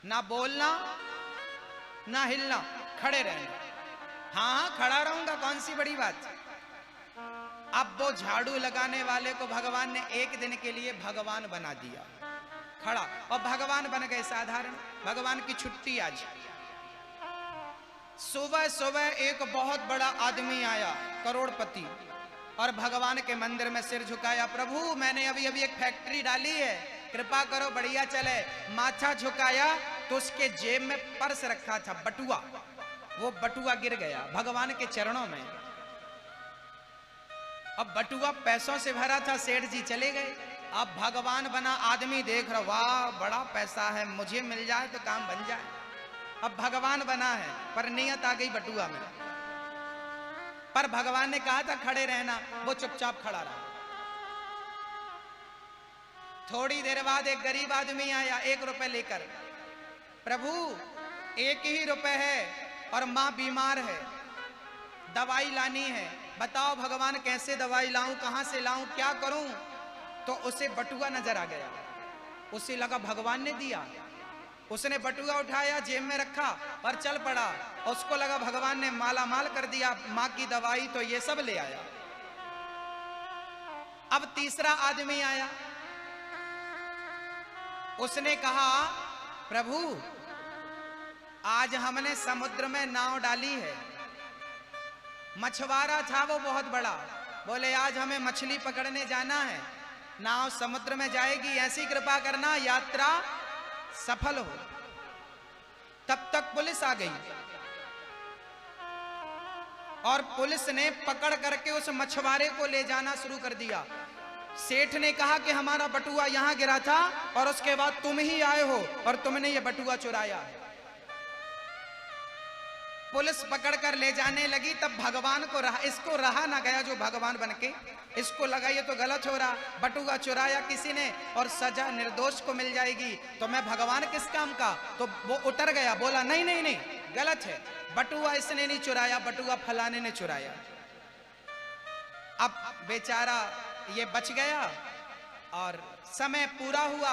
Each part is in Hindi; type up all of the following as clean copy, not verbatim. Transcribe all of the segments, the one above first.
ना बोलना ना हिलना, खड़े रहना। हाँ खड़ा रहूंगा, कौन सी बड़ी बात। अब वो झाड़ू लगाने वाले को भगवान ने एक दिन के लिए भगवान बना दिया, खड़ा, और भगवान बन गए साधारण। भगवान की छुट्टी आज। सुबह सुबह एक बहुत बड़ा आदमी आया, करोड़पति, और भगवान के मंदिर में सिर झुकाया। प्रभु मैंने अभी अभी एक फैक्ट्री डाली है, कृपा करो बढ़िया चले। माथा झुकाया तो उसके जेब में पर्स रखा था, बटुआ, वो बटुआ गिर गया भगवान के चरणों में। अब बटुआ पैसों से भरा था, सेठ जी चले गए। अब भगवान बना आदमी देख रहा, वाह बड़ा पैसा है, मुझे मिल जाए तो काम बन जाए। अब भगवान बना है पर नियत आ गई बटुआ में। पर भगवान ने कहा था खड़े रहना, वो चुपचाप खड़ा रहा। थोड़ी देर बाद एक गरीब आदमी आया 1 रुपए लेकर। प्रभु 1 ही रुपए है और मां बीमार है, दवाई लानी है, बताओ भगवान कैसे दवाई लाऊं, कहां से लाऊं, क्या करूं। तो उसे बटुआ नजर आ गया, उसे लगा भगवान ने दिया। उसने बटुआ उठाया, जेब में रखा और चल पड़ा। उसको लगा भगवान ने माला माल कर दिया, मां की दवाई तो ये सब ले आया। अब तीसरा आदमी आया, उसने कहा प्रभु आज हमने समुद्र में नाव डाली है। मछुआरा था वो बहुत बड़ा, बोले आज हमें मछली पकड़ने जाना है, नाव समुद्र में जाएगी, ऐसी कृपा करना यात्रा सफल हो। तब तक पुलिस आ गई और पुलिस ने पकड़ करके उस मछुआरे को ले जाना शुरू कर दिया। सेठ ने कहा कि हमारा बटुआ यहां गिरा था और उसके बाद तुम ही आए हो और तुमने ये बटुआ चुराया। पुलिस पकड़कर ले जाने लगी। तब भगवान को इसको रहा ना गया, जो भगवान बनके, इसको लगा ये तो गलत हो रहा, बटुआ चुराया किसी ने और सजा निर्दोष को मिल जाएगी, तो मैं भगवान किस काम का। तो वो उतर गया, बोला नहीं नहीं नहीं गलत है, बटुआ इसने नहीं चुराया, बटुआ फलाने ने चुराया। अब बेचारा ये बच गया और समय पूरा हुआ।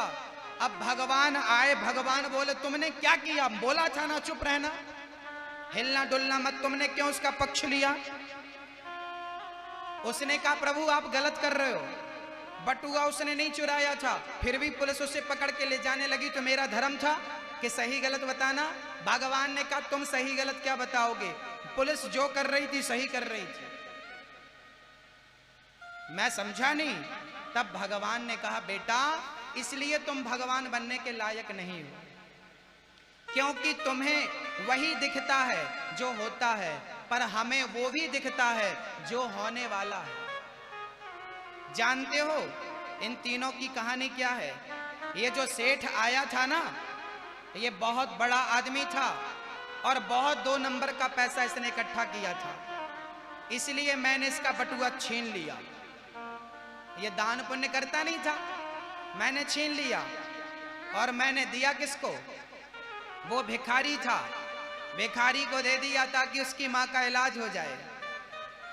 अब भगवान आए, भगवान बोले तुमने क्या किया, बोला था ना चुप रहना, हिलना डुलना मत, तुमने क्यों उसका पक्ष लिया। उसने कहा प्रभु आप गलत कर रहे हो, बटुआ उसने नहीं चुराया था। फिर भी पुलिस उसे पकड़ के ले जाने लगी, तो मेरा धर्म था कि सही गलत बताना। भगवान ने कहा तुम सही गलत क्या बताओगे, पुलिस जो कर रही थी सही कर रही थी। मैं समझा नहीं। तब भगवान ने कहा बेटा इसलिए तुम भगवान बनने के लायक नहीं हो, क्योंकि तुम्हें वही दिखता है जो होता है, पर हमें वो भी दिखता है जो होने वाला है। जानते हो इन तीनों की कहानी क्या है। ये जो सेठ आया था ना, ये बहुत बड़ा आदमी था और बहुत 2 नंबर का पैसा इसने इकट्ठा किया था, इसलिए मैंने इसका बटुआ छीन लिया। ये दान पुण्य करता नहीं था, मैंने छीन लिया और मैंने दिया किसको, वो भिखारी था, भिखारी को दे दिया ताकि उसकी माँ का इलाज हो जाए।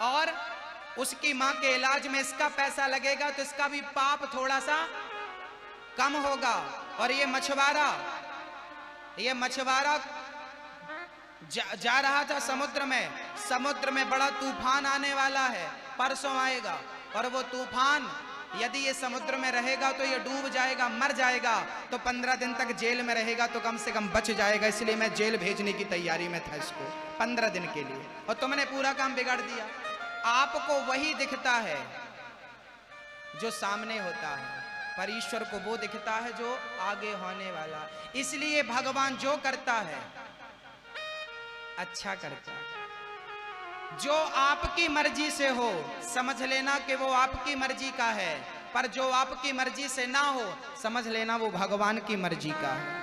और उसकी माँ के इलाज में इसका पैसा लगेगा तो इसका भी पाप थोड़ा सा कम होगा। और ये मछुआरा जा रहा था समुद्र में बड़ा तूफान आने वाला है, परसों आएगा, और वो तूफान यदि ये समुद्र में रहेगा तो ये डूब जाएगा, मर जाएगा, तो 15 दिन तक जेल में रहेगा तो कम से कम बच जाएगा। इसलिए मैं जेल भेजने की तैयारी में था इसको 15 दिन के लिए, और तुमने पूरा काम बिगाड़ दिया। आपको वही दिखता है जो सामने होता है, पर ईश्वर को वो दिखता है जो आगे होने वाला। इसलिए भगवान जो करता है अच्छा करता है। जो आपकी मर्जी से हो समझ लेना कि वो आपकी मर्जी का है, पर जो आपकी मर्जी से ना हो समझ लेना वो भगवान की मर्जी का है।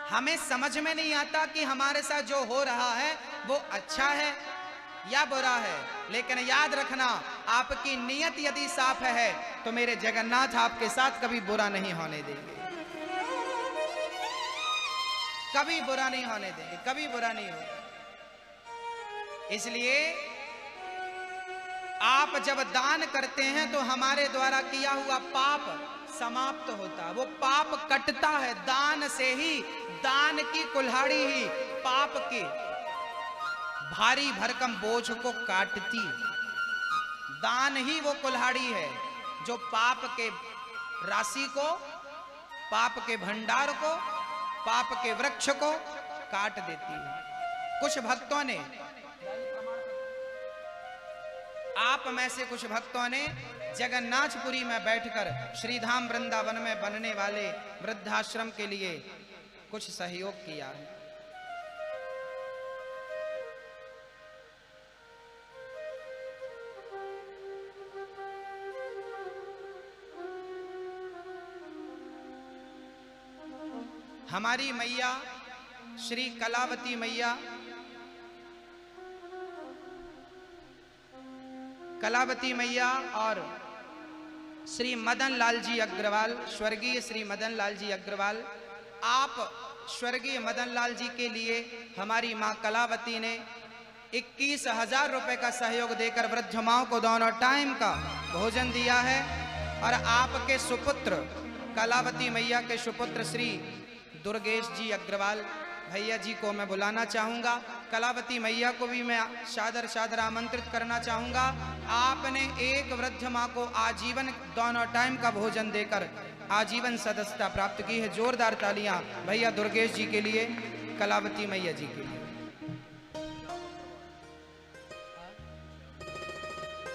हमें समझ में नहीं आता कि हमारे साथ जो हो रहा है वो अच्छा है या बुरा है, लेकिन याद रखना आपकी नीयत यदि साफ है तो मेरे जगन्नाथ आपके साथ कभी बुरा नहीं होने देंगे, कभी बुरा नहीं होने देंगे, कभी बुरा नहीं होगा। इसलिए आप जब दान करते हैं तो हमारे द्वारा किया हुआ पाप समाप्त होता है, वो पाप कटता है। दान से ही, दान की कुल्हाड़ी ही पाप के भारी भरकम बोझ को काटती। दान ही वो कुल्हाड़ी है जो पाप के राशि को, पाप के भंडार को, पाप के वृक्ष को काट देती है। कुछ भक्तों ने, आप में से कुछ भक्तों ने जगन्नाथपुरी में बैठकर श्रीधाम वृंदावन में बनने वाले वृद्धाश्रम के लिए कुछ सहयोग किया है। हमारी मैया श्री कलावती मैया, कलावती मैया और श्री मदन लाल जी अग्रवाल, स्वर्गीय श्री मदन लाल जी अग्रवाल, आप स्वर्गीय मदन लाल जी के लिए हमारी मां कलावती ने 21,000 रुपए का सहयोग देकर वृद्ध माओं को दोनों टाइम का भोजन दिया है। और आपके सुपुत्र कलावती मैया के सुपुत्र श्री दुर्गेश जी अग्रवाल भैया जी को मैं बुलाना चाहूंगा। कलावती मैया को भी मैं सादर आमंत्रित करना चाहूंगा। आपने एक वृद्ध माँ को आजीवन दोनों टाइम का भोजन देकर आजीवन सदस्यता प्राप्त की है। जोरदार तालियां भैया दुर्गेश जी के लिए, कलावती मैया जी के लिए।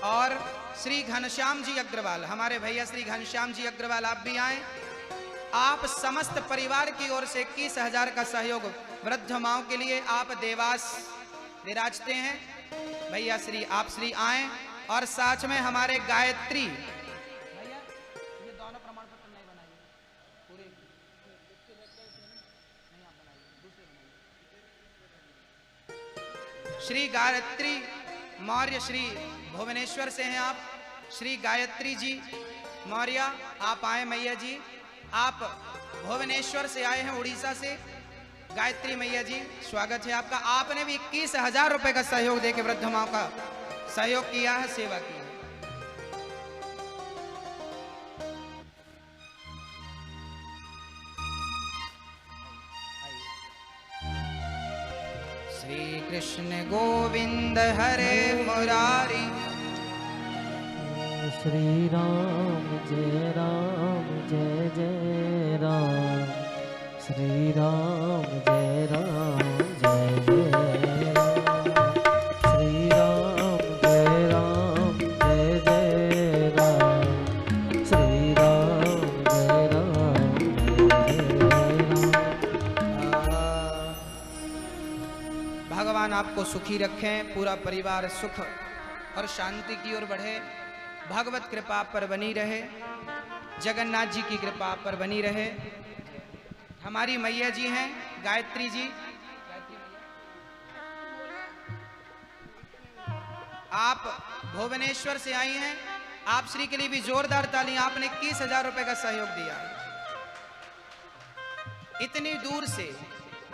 और श्री घनश्याम जी अग्रवाल, हमारे भैया श्री घनश्याम जी अग्रवाल, आप भी आए। आप समस्त परिवार की ओर से 21,000 का सहयोग वृद्ध माओं के लिए आप देवास विराजते हैं। भैया श्री, आप श्री आए। और साथ में हमारे गायत्री भैया, ये दोनों प्रमाण पत्र नहीं बनाइए, पूरे नहीं आप बनाइए, दूसरे बनाइए। श्री गायत्री मौर्य श्री भुवनेश्वर से हैं आप। श्री गायत्री जी मौर्य, आप आए। मैया जी, आप भुवनेश्वर से आए हैं, उड़ीसा से। गायत्री मैया जी, स्वागत है आपका। आपने भी 21,000 रुपए का सहयोग देकर वृद्ध माओं का सहयोग किया है, सेवा की है। श्री कृष्ण गोविंद हरे मुरारी, श्री राम जय जय राम, श्री राम जय जय राम, श्री राम जय जय राम, श्री राम जय राम। भगवान आपको सुखी रखें, पूरा परिवार सुख और शांति की ओर बढ़े, भगवत कृपा पर बनी रहे, जगन्नाथ जी की कृपा पर बनी रहे। हमारी मैया जी हैं गायत्री जी, आप भुवनेश्वर से आई हैं। आप श्री के लिए भी जोरदार तालियां। आपने 21,000 रुपए का सहयोग दिया। इतनी दूर से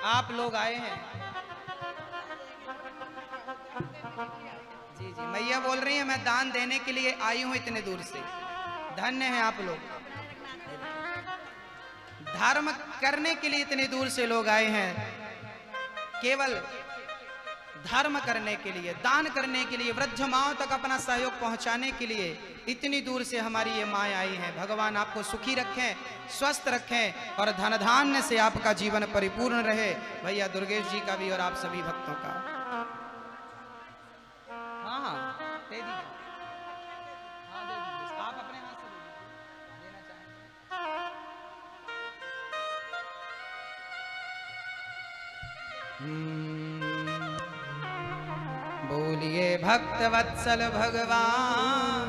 आप लोग आए हैं। जी जी, मैया बोल रही है मैं दान देने के लिए आई हूं इतने दूर से। धन्य हैं आप लोग, धर्म करने के लिए इतनी दूर से लोग आए हैं। केवल धर्म करने के लिए, दान करने के लिए, वृद्ध माओं तक अपना सहयोग पहुंचाने के लिए इतनी दूर से हमारी ये माएँ आई हैं। भगवान आपको सुखी रखें, स्वस्थ रखें और धन धान्य से आपका जीवन परिपूर्ण रहे। भैया दुर्गेश जी का भी और आप सभी भक्तों का। हाँ हाँ दे दीजिए, हाँ दे दीजिए, आप अपने हाथ से देना चाहें। बोलिए भक्त वत्सल भगवान।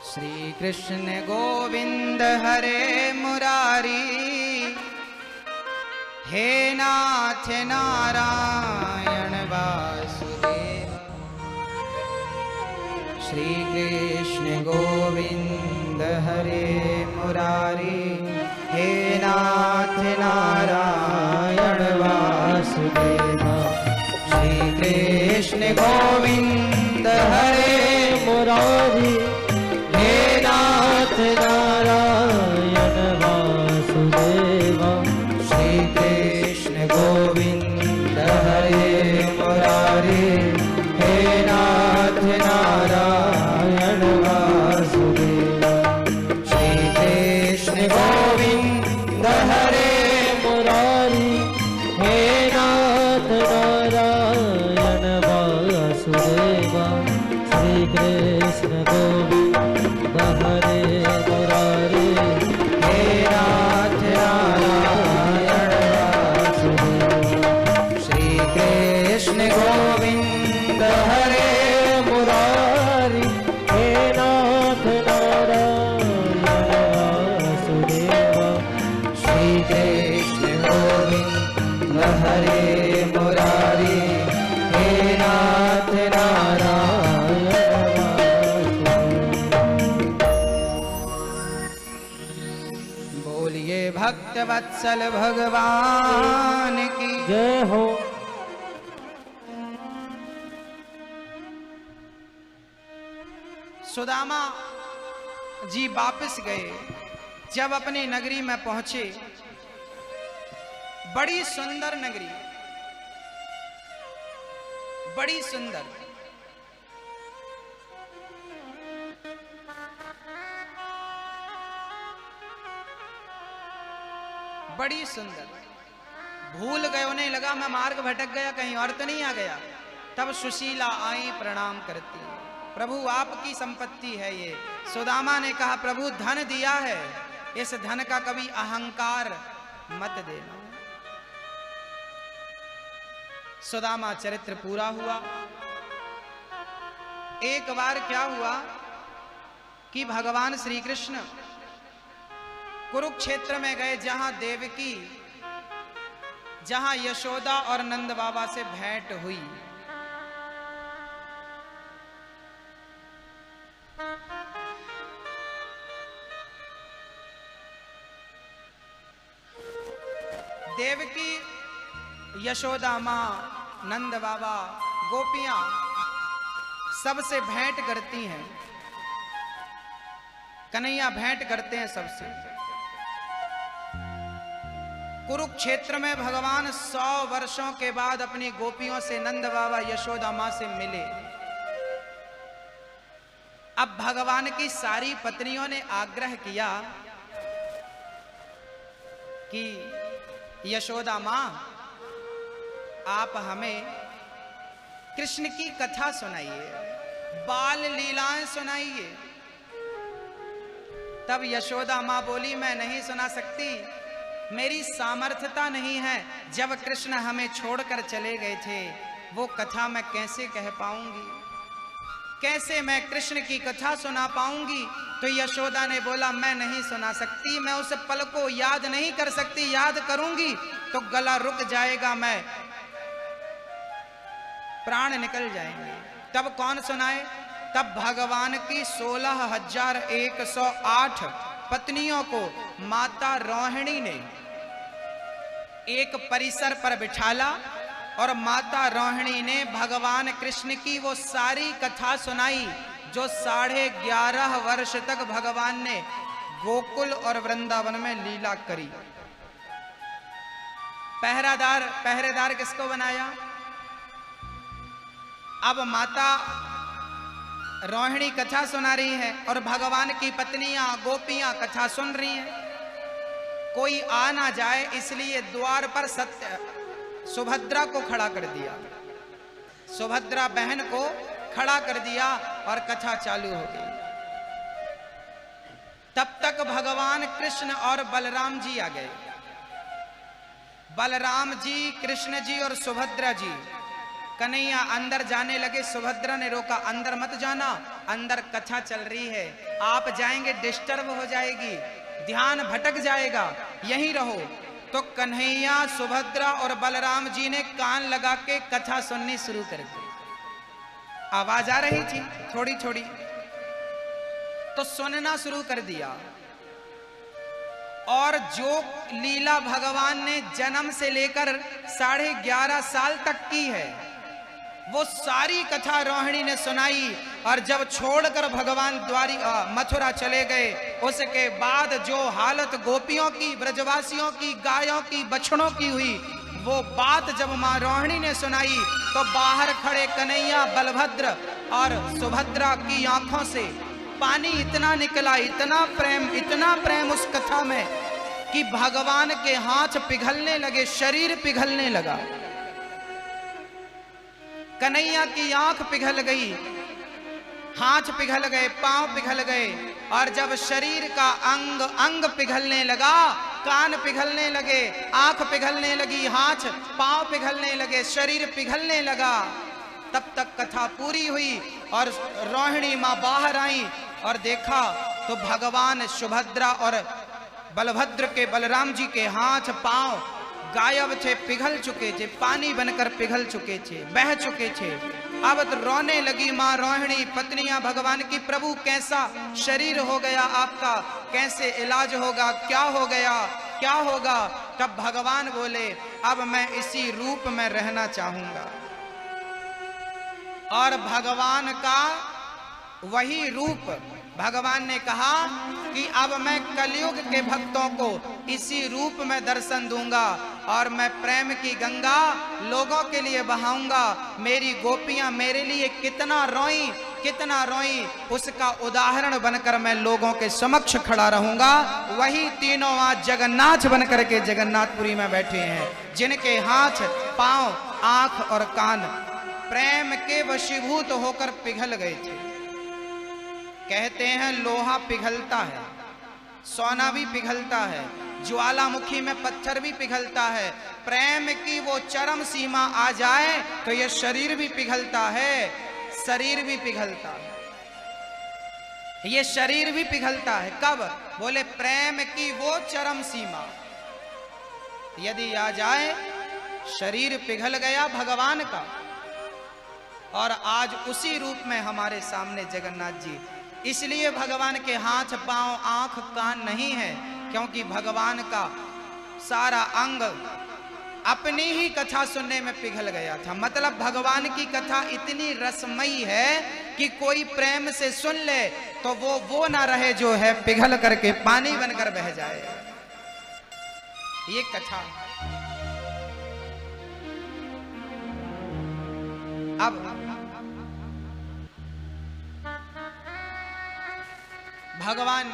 श्री कृष्ण गोविंद हरे मुरारी, हे नाथ नारायण वासुदेव। श्री कृष्ण गोविंद हरे मुरारी, हे नाथ नारायण वासुदेवा श्री कृष्ण गोविंद हरे मुरारी हे नाथ नारायण वासुदेवा श्री कृष्ण गोविंद हरे मुरारी हे नाथ नारायण वासुदेवा श्री कृष्ण गोविंद हरे मुरारी हे नाथ नारायण वासुदेवा श्री कृष्ण गोविंद हरे मुरारी हे नाथ नारायण वासुदेवा श्री कृष्ण गोविंद हरे मुरारी हे नाथ नारायण वासुदेवा श्री कृष्ण गोविंद हरे मुरारी हे नाथ नारायण बोलिए भक्त वत्सल भगवान की जय हो। सुदामा जी वापस गए। जब अपनी नगरी में पहुंचे, बड़ी सुंदर नगरी, बड़ी सुंदर। बड़ी सुंदर। भूल गए, उन्हें लगा मैं मार्ग भटक गया, कहीं और तो नहीं आ गया। तब सुशीला आई प्रणाम करती, प्रभु आपकी संपत्ति है ये। सुदामा ने कहा प्रभु धन दिया है, इस धन का कभी अहंकार मत देना। सुदामा चरित्र पूरा हुआ। एक बार क्या हुआ कि भगवान श्री कृष्ण कुरुक्षेत्र में गए, जहां देवकी, जहां यशोदा और नंद बाबा से भेंट हुई। देवकी, यशोदा मां, नंद बाबा, गोपियां सबसे भेंट करती हैं। कन्हैया भेंट करते हैं सबसे। कुरुक्षेत्र में भगवान 100 वर्षों के बाद अपनी गोपियों से, नंद बाबा, यशोदा मां से मिले। अब भगवान की सारी पत्नियों ने आग्रह किया कि यशोदा मां, आप हमें कृष्ण की कथा सुनाइए, बाल लीलाएं सुनाइए। तब यशोदा मां बोली मैं नहीं सुना सकती, मेरी सामर्थ्यता नहीं है। जब कृष्ण हमें छोड़कर चले गए थे, वो कथा मैं कैसे कह पाऊंगी, कैसे मैं कृष्ण की कथा सुना पाऊंगी। तो यशोदा ने बोला मैं नहीं सुना सकती, मैं उस पल को याद नहीं कर सकती, याद करूंगी तो गला रुक जाएगा, मैं प्राण निकल जाएंगे। तब कौन सुनाए? तब भगवान की 16,108 पत्नियों को माता रोहिणी ने एक परिसर पर बिठाला और माता रोहिणी ने भगवान कृष्ण की वो सारी कथा सुनाई जो 11.5 वर्ष तक भगवान ने गोकुल और वृंदावन में लीला करी। पहरेदार किसको बनाया? अब माता रोहिणी कथा सुना रही है और भगवान की पत्नियां, गोपियां कथा सुन रही हैं। कोई आ ना जाए इसलिए द्वार पर सुभद्रा को खड़ा कर दिया, सुभद्रा बहन को खड़ा कर दिया और कथा चालू हो गई। तब तक भगवान कृष्ण और बलराम जी आ गए। बलराम जी, कृष्ण जी और सुभद्रा जी। कन्हैया अंदर जाने लगे, सुभद्रा ने रोका, अंदर मत जाना, अंदर कथा चल रही है, आप जाएंगे डिस्टर्ब हो जाएगी, ध्यान भटक जाएगा, यहीं रहो। तो कन्हैया, सुभद्रा और बलराम जी ने कान लगा के कथा सुननी शुरू कर दी। आवाज आ रही थी थोड़ी थोड़ी, तो सुनना शुरू कर दिया। और जो लीला भगवान ने जन्म से लेकर 11.5 साल तक की है, वो सारी कथा रोहिणी ने सुनाई। और जब छोड़कर भगवान मथुरा चले गए, उसके बाद जो हालत गोपियों की, ब्रजवासियों की, गायों की, बछड़ों की हुई, वो बात जब माँ रोहिणी ने सुनाई तो बाहर खड़े कन्हैया, बलभद्र और सुभद्रा की आंखों से पानी इतना निकला, इतना प्रेम उस कथा में कि भगवान के हाथ पिघलने लगे, शरीर पिघलने लगा। कन्हैया की आंख पिघल गई, हाथ पिघल गए, पांव पिघल गए, और जब शरीर का अंग अंग पिघलने लगा, कान पिघलने लगे, आंख पिघलने लगी, हाथ पांव पिघलने लगे, शरीर पिघलने लगा, तब तक कथा पूरी हुई। और रोहिणी मां बाहर आई और देखा तो भगवान सुभद्रा और बलभद्र के, बलराम जी के हाथ पांव गायब थे, पिघल चुके थे, पानी बनकर पिघल चुके थे, बह चुके थे। अब तो रोने लगी मां रोहिणी, पत्नियां भगवान की, प्रभु कैसा शरीर हो गया आपका, कैसे इलाज होगा, क्या हो गया, क्या होगा। तब भगवान बोले, अब मैं इसी रूप में रहना चाहूंगा। और भगवान का वही रूप, भगवान ने कहा कि अब मैं कलयुग के भक्तों को इसी रूप में दर्शन दूंगा, और मैं प्रेम की गंगा लोगों के लिए बहाऊंगा। मेरी गोपियां मेरे लिए कितना रोई, उसका उदाहरण बनकर मैं लोगों के समक्ष खड़ा रहूंगा। वही तीनों आज जगन्नाथ बनकर के जगन्नाथपुरी में बैठे हैं, जिनके हाथ, पांव, आंख और कान प्रेम के वशीभूत होकर पिघल गए थे। कहते हैं लोहा पिघलता है, सोना भी पिघलता है, ज्वालामुखी में पत्थर भी पिघलता है, प्रेम की वो चरम सीमा आ जाए तो ये शरीर भी पिघलता है, शरीर भी पिघलता है, ये शरीर भी पिघलता है। कब? बोले प्रेम की वो चरम सीमा यदि आ जाए, शरीर पिघल गया भगवान का। और आज उसी रूप में हमारे सामने जगन्नाथ जी। इसलिए भगवान के हाथ, पांव, आंख, कान नहीं है, क्योंकि भगवान का सारा अंग अपनी ही कथा सुनने में पिघल गया था। मतलब भगवान की कथा इतनी रसमयी है कि कोई प्रेम से सुन ले तो वो ना रहे जो है पिघल करके पानी बनकर बह जाए। ये कथा। अब भगवान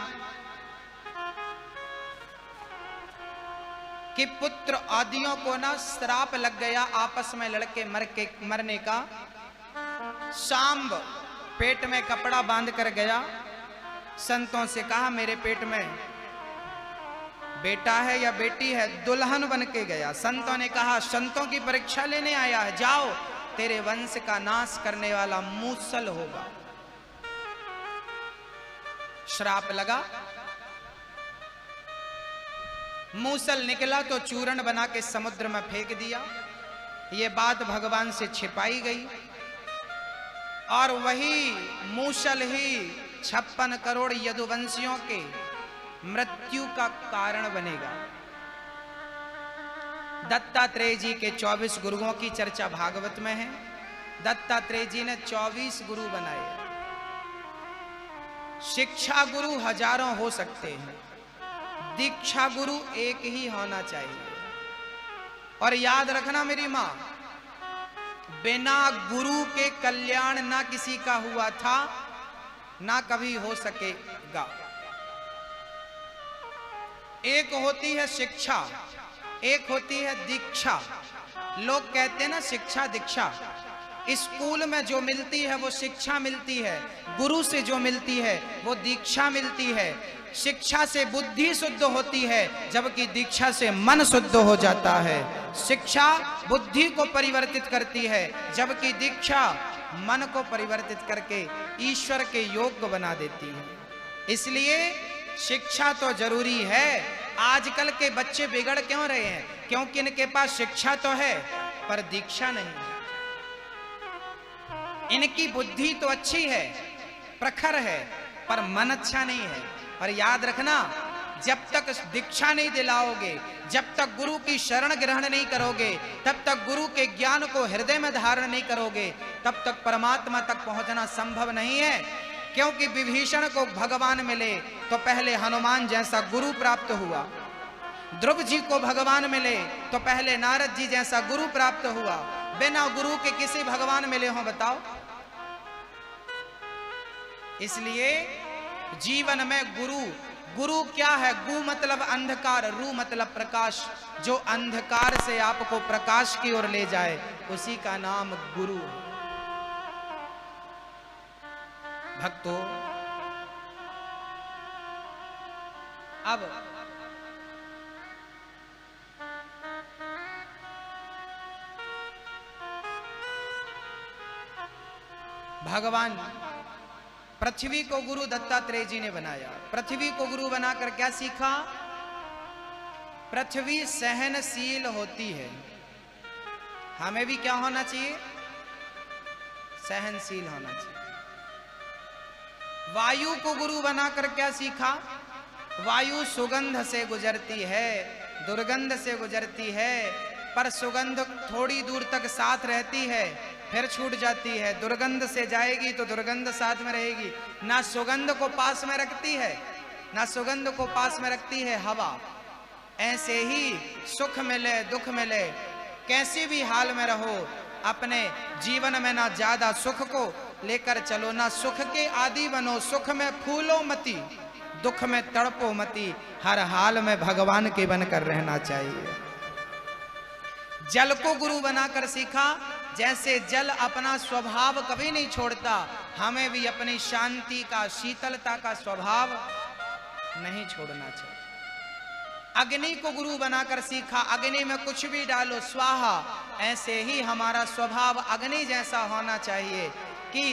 कि पुत्र आदियों को ना श्राप लग गया, आपस में लड़के मरने का। सांब पेट में कपड़ा बांध कर गया, संतों से कहा मेरे पेट में बेटा है या बेटी है, दुल्हन बन के गया। संतों ने कहा संतों की परीक्षा लेने आया है, जाओ तेरे वंश का नाश करने वाला मूसल होगा। श्राप लगा, मूसल निकला तो चूर्ण बना के समुद्र में फेंक दिया। ये बात भगवान से छिपाई गई और वही मूसल ही 56 करोड़ यदुवंशियों के मृत्यु का कारण बनेगा। दत्तात्रेय जी के 24 गुरुओं की चर्चा भागवत में है। दत्तात्रेय जी ने 24 गुरु बनाए। शिक्षा गुरु हजारों हो सकते हैं, दीक्षा गुरु एक ही होना चाहिए। और याद रखना मेरी मां, बिना गुरु के कल्याण ना किसी का हुआ था, ना कभी हो सकेगा। एक होती है शिक्षा, एक होती है दीक्षा। लोग कहते हैं ना शिक्षा दीक्षा, स्कूल में जो मिलती है वो शिक्षा मिलती है, गुरु से जो मिलती है वो दीक्षा मिलती है। शिक्षा से बुद्धि शुद्ध होती है, जबकि दीक्षा से मन शुद्ध हो जाता है। शिक्षा बुद्धि को परिवर्तित करती है, जबकि दीक्षा मन को परिवर्तित करके ईश्वर के योग्य बना देती है। इसलिए शिक्षा तो जरूरी है। आजकल के बच्चे बिगड़ क्यों रहे हैं? क्योंकि इनके पास शिक्षा तो है पर दीक्षा नहीं है। इनकी बुद्धि तो अच्छी है, प्रखर है, पर मन अच्छा नहीं है। और याद रखना, जब तक दीक्षा नहीं दिलाओगे, जब तक गुरु की शरण ग्रहण नहीं करोगे, तब तक गुरु के ज्ञान को हृदय में धारण नहीं करोगे, तब तक परमात्मा तक पहुंचना संभव नहीं है। क्योंकि विभीषण को भगवान मिले तो पहले हनुमान जैसा गुरु प्राप्त हुआ, ध्रुव जी को भगवान मिले तो पहले नारद जी जैसा गुरु प्राप्त हुआ। बिना गुरु के किसी भगवान मिले हो बताओ? इसलिए जीवन में गुरु क्या है? गु मतलब अंधकार, रू मतलब प्रकाश। जो अंधकार से आपको प्रकाश की ओर ले जाए उसी का नाम गुरु। भक्तों, अब भगवान पृथ्वी को गुरु दत्तात्रेय जी ने बनाया। पृथ्वी को गुरु बनाकर क्या सीखा? पृथ्वी सहनशील होती है। हमें भी क्या होना चाहिए? सहनशील होना चाहिए। वायु को गुरु बनाकर क्या सीखा? वायु सुगंध से गुजरती है, दुर्गंध से गुजरती है, पर सुगंध थोड़ी दूर तक साथ रहती है, फिर छूट जाती है। दुर्गंध से जाएगी तो दुर्गंध साथ में रहेगी। ना सुगंध को पास में रखती है, ना सुगंध को पास में रखती है हवा। ऐसे ही सुख मिले दुख मिले, कैसी भी हाल में रहो, अपने जीवन में ना ज्यादा सुख को लेकर चलो, ना सुख के आदि बनो। सुख में फूलो मती, दुख में तड़पो मती। हर हाल में भगवान के बनकर रहना चाहिए। जल को गुरु बनाकर सीखा। जैसे जल अपना स्वभाव कभी नहीं छोड़ता, हमें भी अपनी शांति का, शीतलता का स्वभाव नहीं छोड़ना चाहिए। अग्नि को गुरु बनाकर सीखा। अग्नि में कुछ भी डालो स्वाहा। ऐसे ही हमारा स्वभाव अग्नि जैसा होना चाहिए कि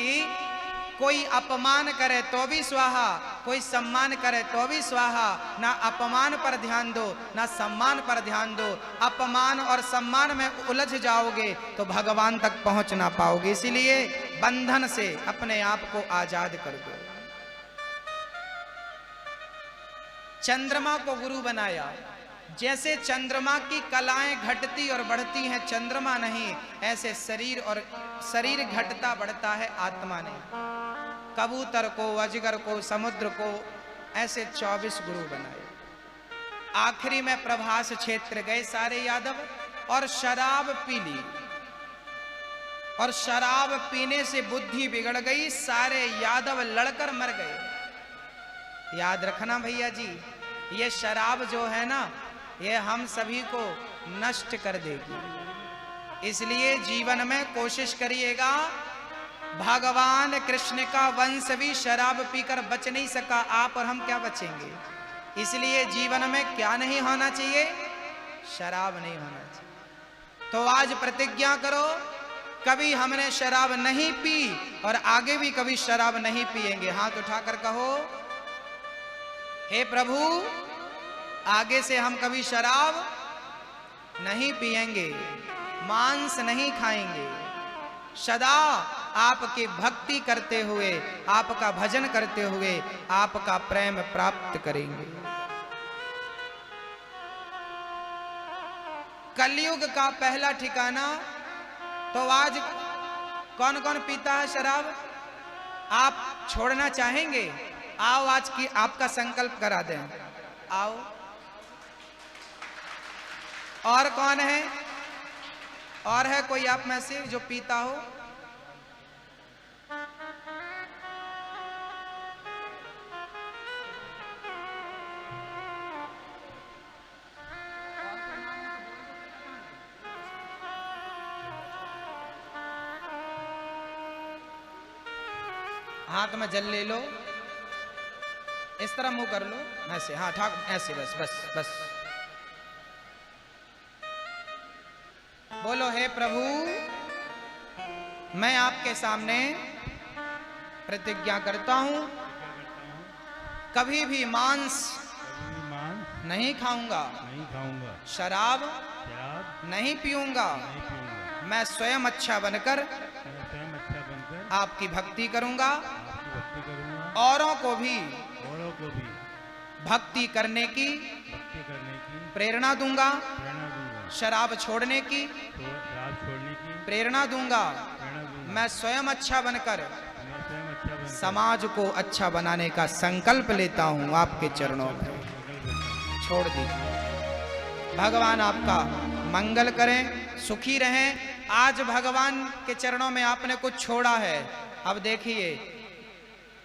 कोई अपमान करे तो भी स्वाहा, कोई सम्मान करे तो भी स्वाहा। ना अपमान पर ध्यान दो, ना सम्मान पर ध्यान दो। अपमान और सम्मान में उलझ जाओगे तो भगवान तक पहुंच ना पाओगे। इसीलिए बंधन से अपने आप को आजाद कर दो। चंद्रमा को गुरु बनाया। जैसे चंद्रमा की कलाएं घटती और बढ़ती हैं, चंद्रमा नहीं, ऐसे शरीर घटता बढ़ता है, आत्मा नहीं। कबूतर को, अजगर को, समुद्र को, ऐसे 24 गुरु बनाए। आखिरी में प्रभास क्षेत्र गए सारे यादव और शराब पी ली, और शराब पीने से बुद्धि बिगड़ गई, सारे यादव लड़कर मर गए। याद रखना भैया जी, ये शराब जो है ना, ये हम सभी को नष्ट कर देगी। इसलिए जीवन में कोशिश करिएगा। भगवान कृष्ण का वंश भी शराब पीकर बच नहीं सका, आप और हम क्या बचेंगे? इसलिए जीवन में क्या नहीं होना चाहिए? शराब नहीं होना चाहिए। तो आज प्रतिज्ञा करो, कभी हमने शराब नहीं पी और आगे भी कभी शराब नहीं पिएंगे। हाथ उठाकर कहो, हे प्रभु, आगे से हम कभी शराब नहीं पिएंगे, मांस नहीं खाएंगे, सदा आपकी भक्ति करते हुए, आपका भजन करते हुए आपका प्रेम प्राप्त करेंगे। कलयुग का पहला ठिकाना। तो आज कौन कौन पीता है शराब? आप छोड़ना चाहेंगे? आओ आज की आपका संकल्प करा दें। आओ। और कौन है? और है कोई आप में से जो पीता हो? हाथ में जल ले लो, इस तरह मुंह कर लो, ऐसे, हाँ ठाक, ऐसे, बस बस बस। बोलो, हे प्रभु, मैं आपके सामने प्रतिज्ञा करता हूं, कभी भी मांस नहीं खाऊंगा, शराब नहीं पीऊंगा। मैं स्वयं अच्छा बनकर आपकी भक्ति करूंगा, औरों को भी भक्ति करने की प्रेरणा दूंगा, शराब छोड़ने की प्रेरणा दूंगा। मैं स्वयं अच्छा बनकर समाज को अच्छा बनाने का संकल्प लेता हूं आपके चरणों में। छोड़ दीजिए। भगवान आपका मंगल करें, सुखी रहें। आज भगवान के चरणों में आपने कुछ छोड़ा है। अब देखिए,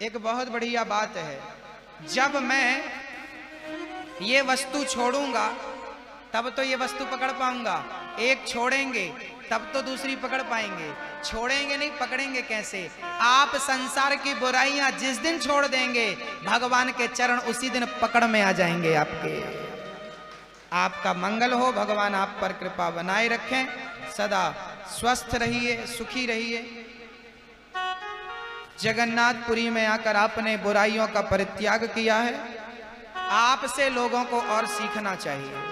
एक बहुत बढ़िया बात है, जब मैं ये वस्तु छोड़ूंगा तब तो ये वस्तु पकड़ पाऊंगा, एक छोड़ेंगे तब तो दूसरी पकड़ पाएंगे। छोड़ेंगे नहीं, पकड़ेंगे कैसे? आप संसार की बुराइयां जिस दिन छोड़ देंगे, भगवान के चरण उसी दिन पकड़ में आ जाएंगे आपके। आपका मंगल हो, भगवान आप पर कृपा बनाए रखें, सदा स्वस्थ रहिए, सुखी रहिए। जगन्नाथपुरी में आकर आपने बुराइयों का परित्याग किया है। आपसे लोगों को और सीखना चाहिए।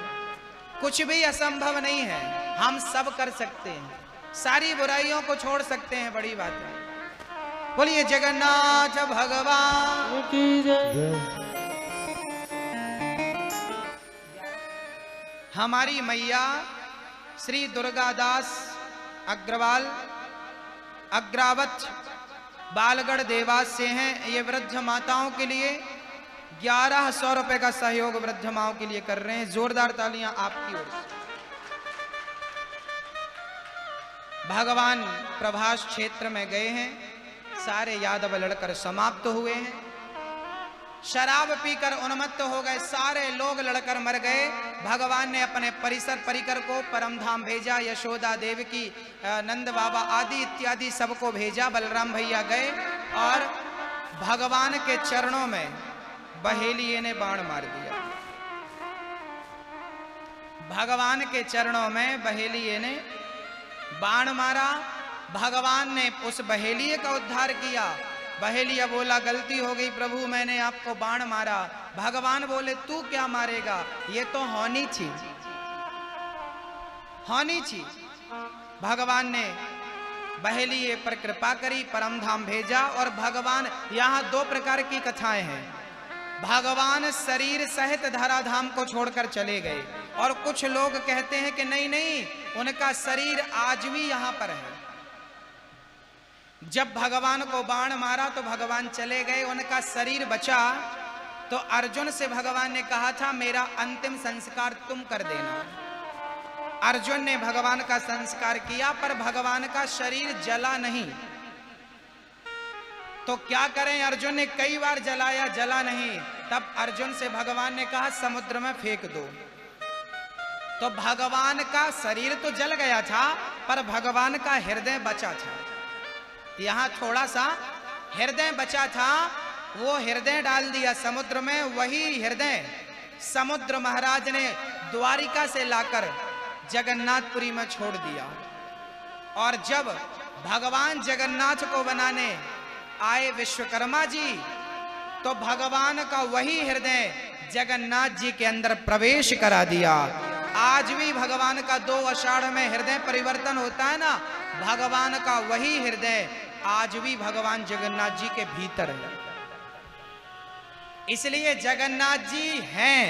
कुछ भी असंभव नहीं है, हम सब कर सकते हैं, सारी बुराइयों को छोड़ सकते हैं, बड़ी बात है। बोलिए जगन्नाथ भगवान की जय। हमारी मैया श्री दुर्गादास अग्रवाल अग्रावत बालगढ़ देवास से हैं। ये वृद्ध माताओं के लिए 1100 रुपए का सहयोग वृद्ध माओं के लिए कर रहे हैं। जोरदार तालियां आपकी ओर से। भगवान प्रभास क्षेत्र में गए हैं, सारे यादव लड़कर समाप्त हुए हैं। शराब पीकर उन्मत्त हो गए, सारे लोग लड़कर मर गए। भगवान ने अपने परिकर को परमधाम भेजा। यशोदा देव की, नंद बाबा आदि इत्यादि सबको भेजा। बलराम भैया गए और भगवान के चरणों में बहेलिये ने बाण मार दिया। भगवान के चरणों में बहेलिये ने बाण मारा। भगवान ने उस बहेलिये का उद्धार किया। बहेलिया बोला, गलती हो गई प्रभु, मैंने आपको बाण मारा। भगवान बोले, तू क्या मारेगा, ये तो होनी थी, होनी थी। भगवान ने बहेलिये पर कृपा करी, परमधाम भेजा। और भगवान, यहाँ दो प्रकार की कथाएं हैं। भगवान शरीर सहित धराधाम को छोड़कर चले गए, और कुछ लोग कहते हैं कि नहीं नहीं, उनका शरीर आज भी यहां पर है। जब भगवान को बाण मारा तो भगवान चले गए, उनका शरीर बचा। तो अर्जुन से भगवान ने कहा था, मेरा अंतिम संस्कार तुम कर देना। अर्जुन ने भगवान का संस्कार किया, पर भगवान का शरीर जला नहीं। तो क्या करें? अर्जुन ने कई बार जलाया, जला नहीं। तब अर्जुन से भगवान ने कहा, समुद्र में फेंक दो। तो भगवान का शरीर तो जल गया था, पर भगवान का हृदय बचा था। यहां थोड़ा सा हृदय बचा था, वो हृदय डाल दिया समुद्र में। वही हृदय समुद्र महाराज ने द्वारिका से लाकर जगन्नाथपुरी में छोड़ दिया। और जब भगवान जगन्नाथ को बनाने आए विश्वकर्मा जी, तो भगवान का वही हृदय जगन्नाथ जी के अंदर प्रवेश करा दिया। आज भी भगवान का 2 आषाढ़ में हृदय परिवर्तन होता है ना, भगवान का वही हृदय आज भी भगवान जगन्नाथ जी के भीतर है। इसलिए जगन्नाथ जी हैं,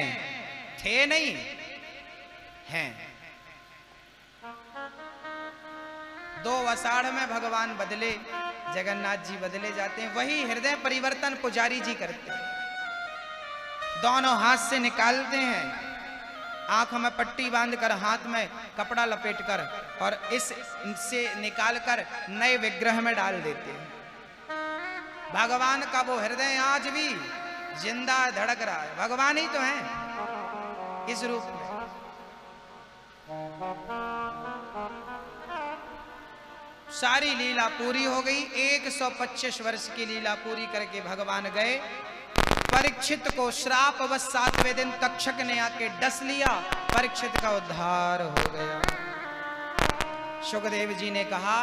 थे नहीं, हैं। 2 आषाढ़ में भगवान बदले, जगन्नाथ जी बदले जाते हैं। वही हृदय परिवर्तन पुजारी जी करते हैं। दोनों हाथ से निकालते हैं, आंख में पट्टी बांधकर, हाथ में कपड़ा लपेटकर, और इससे निकालकर नए विग्रह में डाल देते हैं। भगवान का वो हृदय आज भी जिंदा धड़क रहा है। भगवान ही तो हैं इस रूप में। सारी लीला पूरी हो गई। 125 वर्ष की लीला पूरी करके भगवान गए। परीक्षित को श्रापवश 7वें दिन तक्षक ने आके डस लिया। परीक्षित का उद्धार हो गया। सुखदेव जी ने कहा,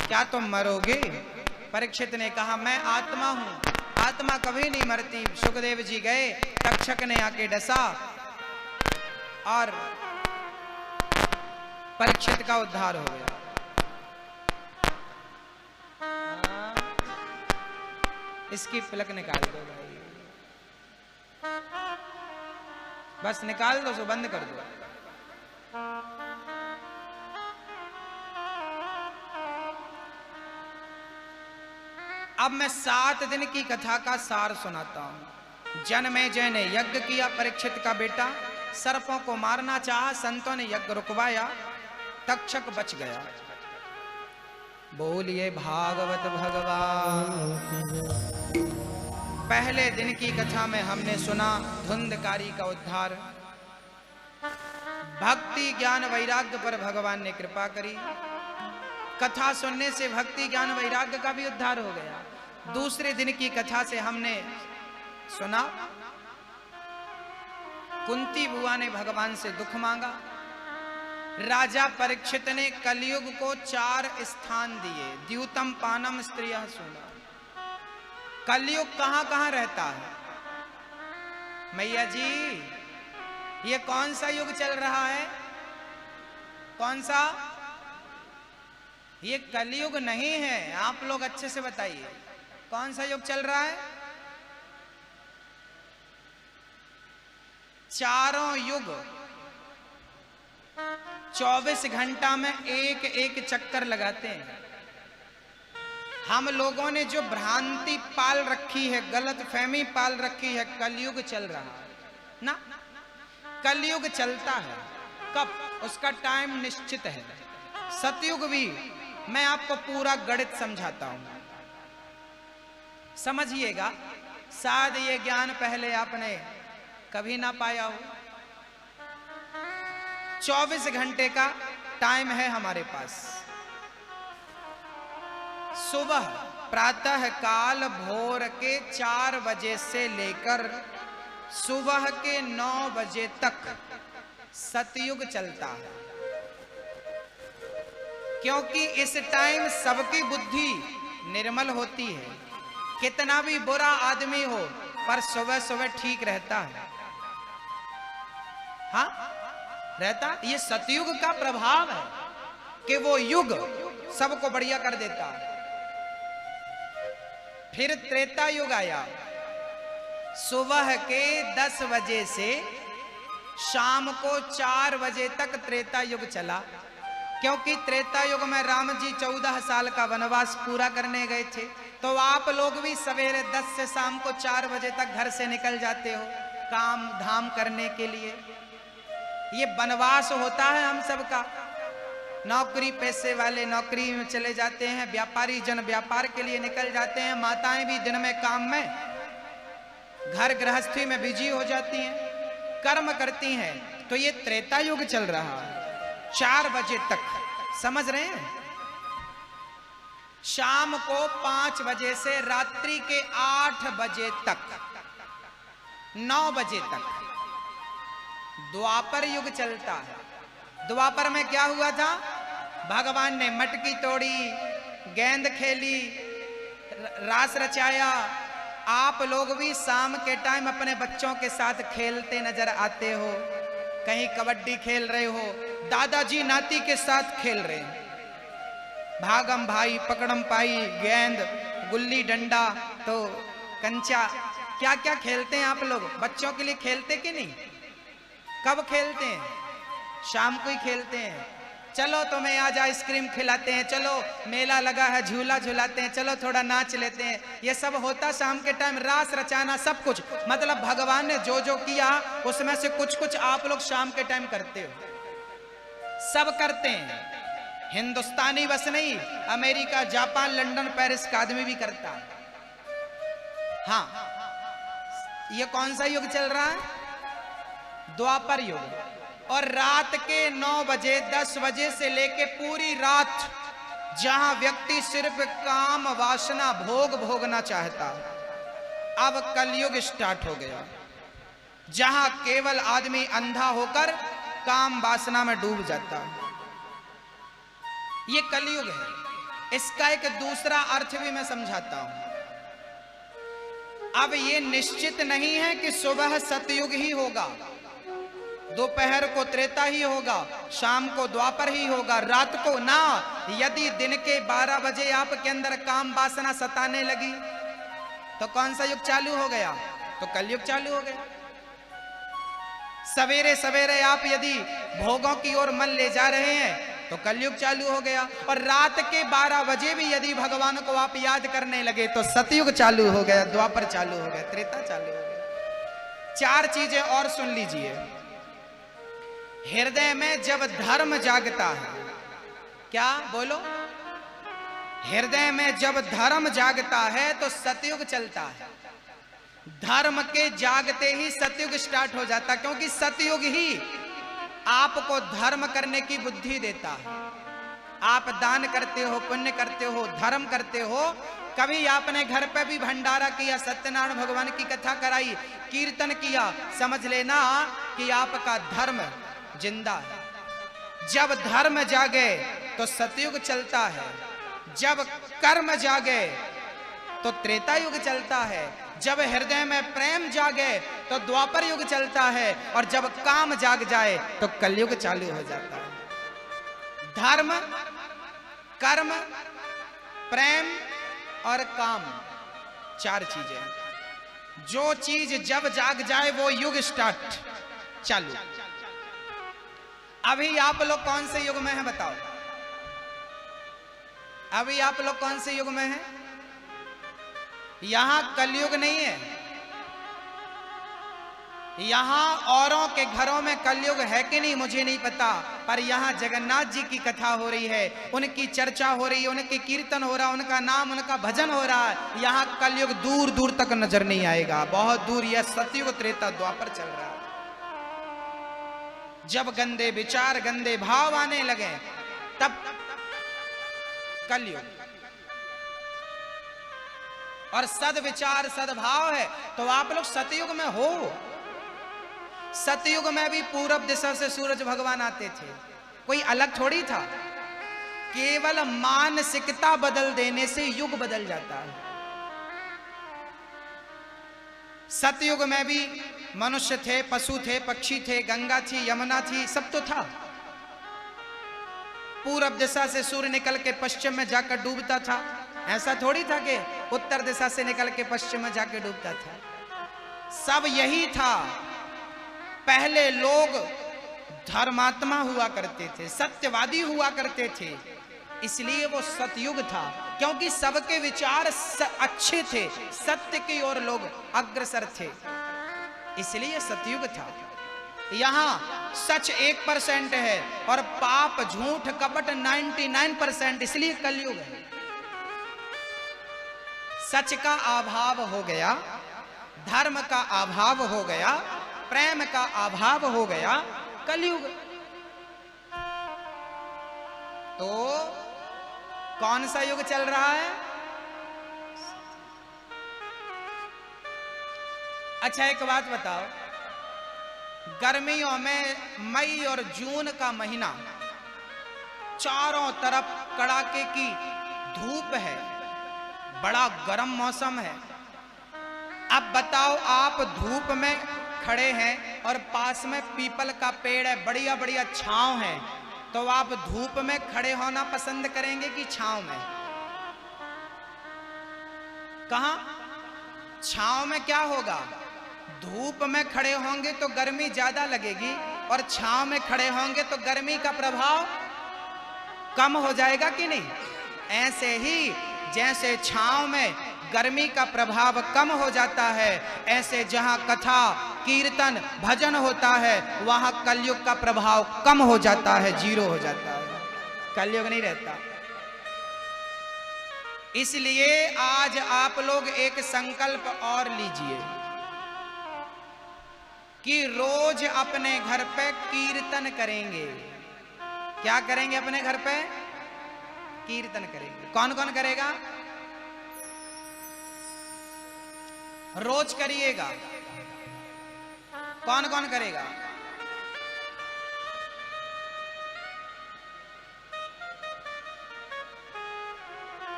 क्या तुम मरोगे? परीक्षित ने कहा, मैं आत्मा हूं, आत्मा कभी नहीं मरती। सुखदेव जी गए, तक्षक ने आके डसा और परीक्षित का उद्धार हो गया। इसकी पलक निकाल दो भाई। बस निकाल दो, सो बंद कर दो। अब मैं 7 दिन की कथा का सार सुनाता हूं। जनमेजय ने यज्ञ किया परीक्षित का बेटा, सर्पों को मारना चाहा, संतों ने यज्ञ रुकवाया, तक्षक बच गया। बोलिए भागवत भगवान। पहले दिन की कथा में हमने सुना धुंधकारी का उद्धार, भक्ति ज्ञान वैराग्य पर भगवान ने कृपा करी। कथा सुनने से भक्ति ज्ञान वैराग्य का भी उद्धार हो गया। दूसरे दिन की कथा से हमने सुना कुंती बुआ ने भगवान से दुख मांगा, राजा परीक्षित ने कलयुग को 4 स्थान दिए, द्यूतम पानम स्त्रियः सूना। कलयुग कहां कहां रहता है? मैया जी, ये कौन सा युग चल रहा है? कौन सा? ये कलयुग नहीं है, आप लोग अच्छे से बताइए कौन सा युग चल रहा है? चारों युग 24 घंटा में एक एक चक्कर लगाते हैं। हम लोगों ने जो भ्रांति पाल रखी है, गलत फहमी पाल रखी है, कलयुग चल रहा है ना। कलयुग चलता है कब? उसका टाइम निश्चित है। सतयुग भी, मैं आपको पूरा गणित समझाता हूं, समझिएगा। शायद ये ज्ञान पहले आपने कभी ना पाया हो। 24 घंटे का टाइम है हमारे पास। सुबह प्रातः काल भोर के 4 बजे से लेकर सुबह के 9 बजे तक सतयुग चलता है, क्योंकि इस टाइम सबकी बुद्धि निर्मल होती है। कितना भी बुरा आदमी हो पर सुबह सुबह ठीक रहता है। हाँ, रहता। ये सतयुग का प्रभाव है कि वो युग सबको बढ़िया कर देता है। फिर त्रेता युग आया, सुबह के 10 बजे से शाम को 4 बजे तक त्रेता युग चला, क्योंकि त्रेता युग में राम जी 14 साल का वनवास पूरा करने गए थे। तो आप लोग भी सवेरे 10 से शाम को 4 बजे तक घर से निकल जाते हो काम धाम करने के लिए। ये वनवास होता है हम सबका। नौकरी पेशे वाले नौकरी में चले जाते हैं, व्यापारी जन व्यापार के लिए निकल जाते हैं, माताएं भी दिन में काम में, घर गृहस्थी में बिजी हो जाती हैं, कर्म करती हैं। तो ये त्रेता युग चल रहा है 4 बजे तक, समझ रहे हैं? शाम को 5 बजे से रात्रि के 8 बजे तक, 9 बजे तक द्वापर युग चलता है। द्वापर में क्या हुआ था? भगवान ने मटकी तोड़ी, गेंद खेली, रास रचाया। आप लोग भी शाम के टाइम अपने बच्चों के साथ खेलते नजर आते हो, कहीं कबड्डी खेल रहे हो, दादाजी नाती के साथ खेल रहे हैं, भागम भाई, पकड़म पाई, गेंद, गुल्ली डंडा, तो कंचा, क्या क्या खेलते हैं आप लोग। बच्चों के लिए खेलते कि नहीं? कब खेलते हैं? शाम को ही खेलते हैं। चलो तुम्हें आज आइसक्रीम खिलाते हैं, चलो मेला लगा है झूला झुलाते हैं, चलो थोड़ा नाच लेते हैं। ये सब होता शाम के टाइम, रास रचाना, सब कुछ। मतलब भगवान ने जो जो किया उसमें से कुछ कुछ आप लोग शाम के टाइम करते हो। सब करते हैं, हिंदुस्तानी बस नहीं, अमेरिका, जापान, लंदन, पेरिस का आदमी भी करता है। हाँ, ये कौन सा युग चल रहा है? द्वापर युग। और रात के 9 बजे 10 बजे से लेके पूरी रात जहां व्यक्ति सिर्फ काम वासना भोग भोगना चाहता, अब कलयुग स्टार्ट हो गया, जहां केवल आदमी अंधा होकर काम वासना में डूब जाता है। ये कलयुग है। इसका एक दूसरा अर्थ भी मैं समझाता हूं। अब ये निश्चित नहीं है कि सुबह सतयुग ही होगा, दोपहर को त्रेता ही होगा, शाम को द्वापर ही होगा, रात को ना। यदि दिन के 12 बजे आपके अंदर काम वासना सताने लगी तो कौन सा युग चालू हो गया? तो कलयुग चालू हो गया। सवेरे सवेरे आप यदि भोगों की ओर मन ले जा रहे हैं तो कलयुग चालू हो गया, और रात के 12 बजे भी यदि भगवान को आप याद करने लगे तो सतयुग चालू हो गया, द्वापर चालू हो गया, त्रेता चालू हो गया। 4 चीजें और सुन लीजिए। हृदय में जब धर्म जागता है, क्या बोलो, हृदय में जब धर्म जागता है तो सतयुग चलता है। धर्म के जागते ही सतयुग स्टार्ट हो जाता, क्योंकि सतयुग ही आपको धर्म करने की बुद्धि देता है। आप दान करते हो, पुण्य करते हो, धर्म करते हो। कभी आपने घर पे भी भंडारा किया, सत्यनारायण भगवान की कथा कराई, कीर्तन किया, समझ लेना कि आपका धर्म जिंदा है। जब धर्म जागे तो सतयुग चलता है, जब कर्म जागे तो त्रेता युग चलता है, जब हृदय में प्रेम जागे तो द्वापर युग चलता है, और जब काम जाग जाए तो कलयुग चालू हो जाता है। धर्म, कर्म, प्रेम और काम, 4 चीजें। जो चीज जब जाग जाए वो युग स्टार्ट, चालू। अभी आप लोग कौन से युग में हैं बताओ? अभी आप लोग कौन से युग में हैं? यहां कलयुग नहीं है, यहां औरों के घरों में कलयुग है कि नहीं मुझे नहीं पता, पर यहां जगन्नाथ जी की कथा हो रही है, उनकी चर्चा हो रही है, उनके कीर्तन हो रहा है, उनका नाम, उनका भजन हो रहा है। यहां कलयुग दूर दूर तक नजर नहीं आएगा, बहुत दूर। यह सतयुग, त्रेता, द्वापर चल रहा है। जब गंदे विचार, गंदे भाव आने लगे तब कलयुग, और सद्विचार, सद्भाव है तो आप लोग सतयुग में हो। सतयुग में भी पूरब दिशा से सूरज भगवान आते थे, कोई अलग थोड़ी था। केवल मानसिकता बदल देने से युग बदल जाता है। सतयुग में भी मनुष्य थे, पशु थे, पक्षी थे, गंगा थी, यमुना थी, सब तो था। पूरब दिशा से सूर्य निकल के पश्चिम में जाकर डूबता था, ऐसा थोड़ी था कि उत्तर दिशा से निकल के पश्चिम में जाकर डूबता था। सब यही था। पहले लोग धर्मात्मा हुआ करते थे, सत्यवादी हुआ करते थे, इसलिए वो सतयुग था, क्योंकि सबके विचार अच्छे थे, सत्य की ओर लोग अग्रसर थे, इसलिए सतयुग था। यहां सच 1% है और पाप, झूठ, कपट 99%, इसलिए कलयुग है। सच का अभाव हो गया, धर्म का अभाव हो गया, प्रेम का अभाव हो गया, कलयुग। तो कौन सा युग चल रहा है? अच्छा एक बात बताओ, गर्मियों में मई और जून का महीना, चारों तरफ कड़ाके की धूप है, बड़ा गर्म मौसम है। अब बताओ, आप धूप में खड़े हैं और पास में पीपल का पेड़ है, बढ़िया बढ़िया छांव है, तो आप धूप में खड़े होना पसंद करेंगे कि छांव में? कहां? छांव में क्या होगा? धूप में खड़े होंगे तो गर्मी ज्यादा लगेगी, और छांव में खड़े होंगे तो गर्मी का प्रभाव कम हो जाएगा कि नहीं? ऐसे ही जैसे छांव में गर्मी का प्रभाव कम हो जाता है, ऐसे जहां कथा, कीर्तन, भजन होता है वहां कलयुग का प्रभाव कम हो जाता है, जीरो हो जाता है, कलयुग नहीं रहता। इसलिए आज आप लोग एक संकल्प और लीजिए कि रोज अपने घर पे कीर्तन करेंगे। क्या करेंगे? अपने घर पे कीर्तन करेंगे। कौन कौन करेगा? रोज करिएगा। कौन कौन करेगा?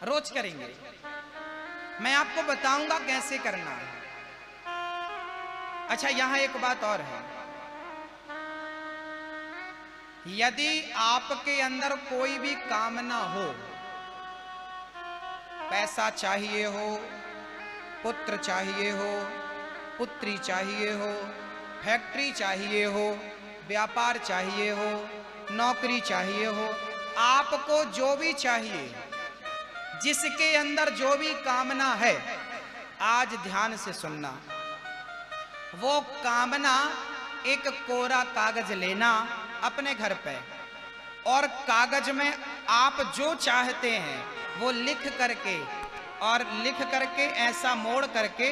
रोज करेंगे। मैं आपको बताऊंगा कैसे करना है। अच्छा यहां एक बात और है, यदि आपके अंदर कोई भी कामना हो, पैसा चाहिए हो, पुत्र चाहिए हो, पुत्री चाहिए हो, फैक्ट्री चाहिए हो, व्यापार चाहिए हो, नौकरी चाहिए हो, आपको जो भी चाहिए, जिसके अंदर जो भी कामना है, आज ध्यान से सुनना। वो कामना एक कोरा कागज लेना अपने घर पे, और कागज में आप जो चाहते हैं वो लिख करके ऐसा मोड़ करके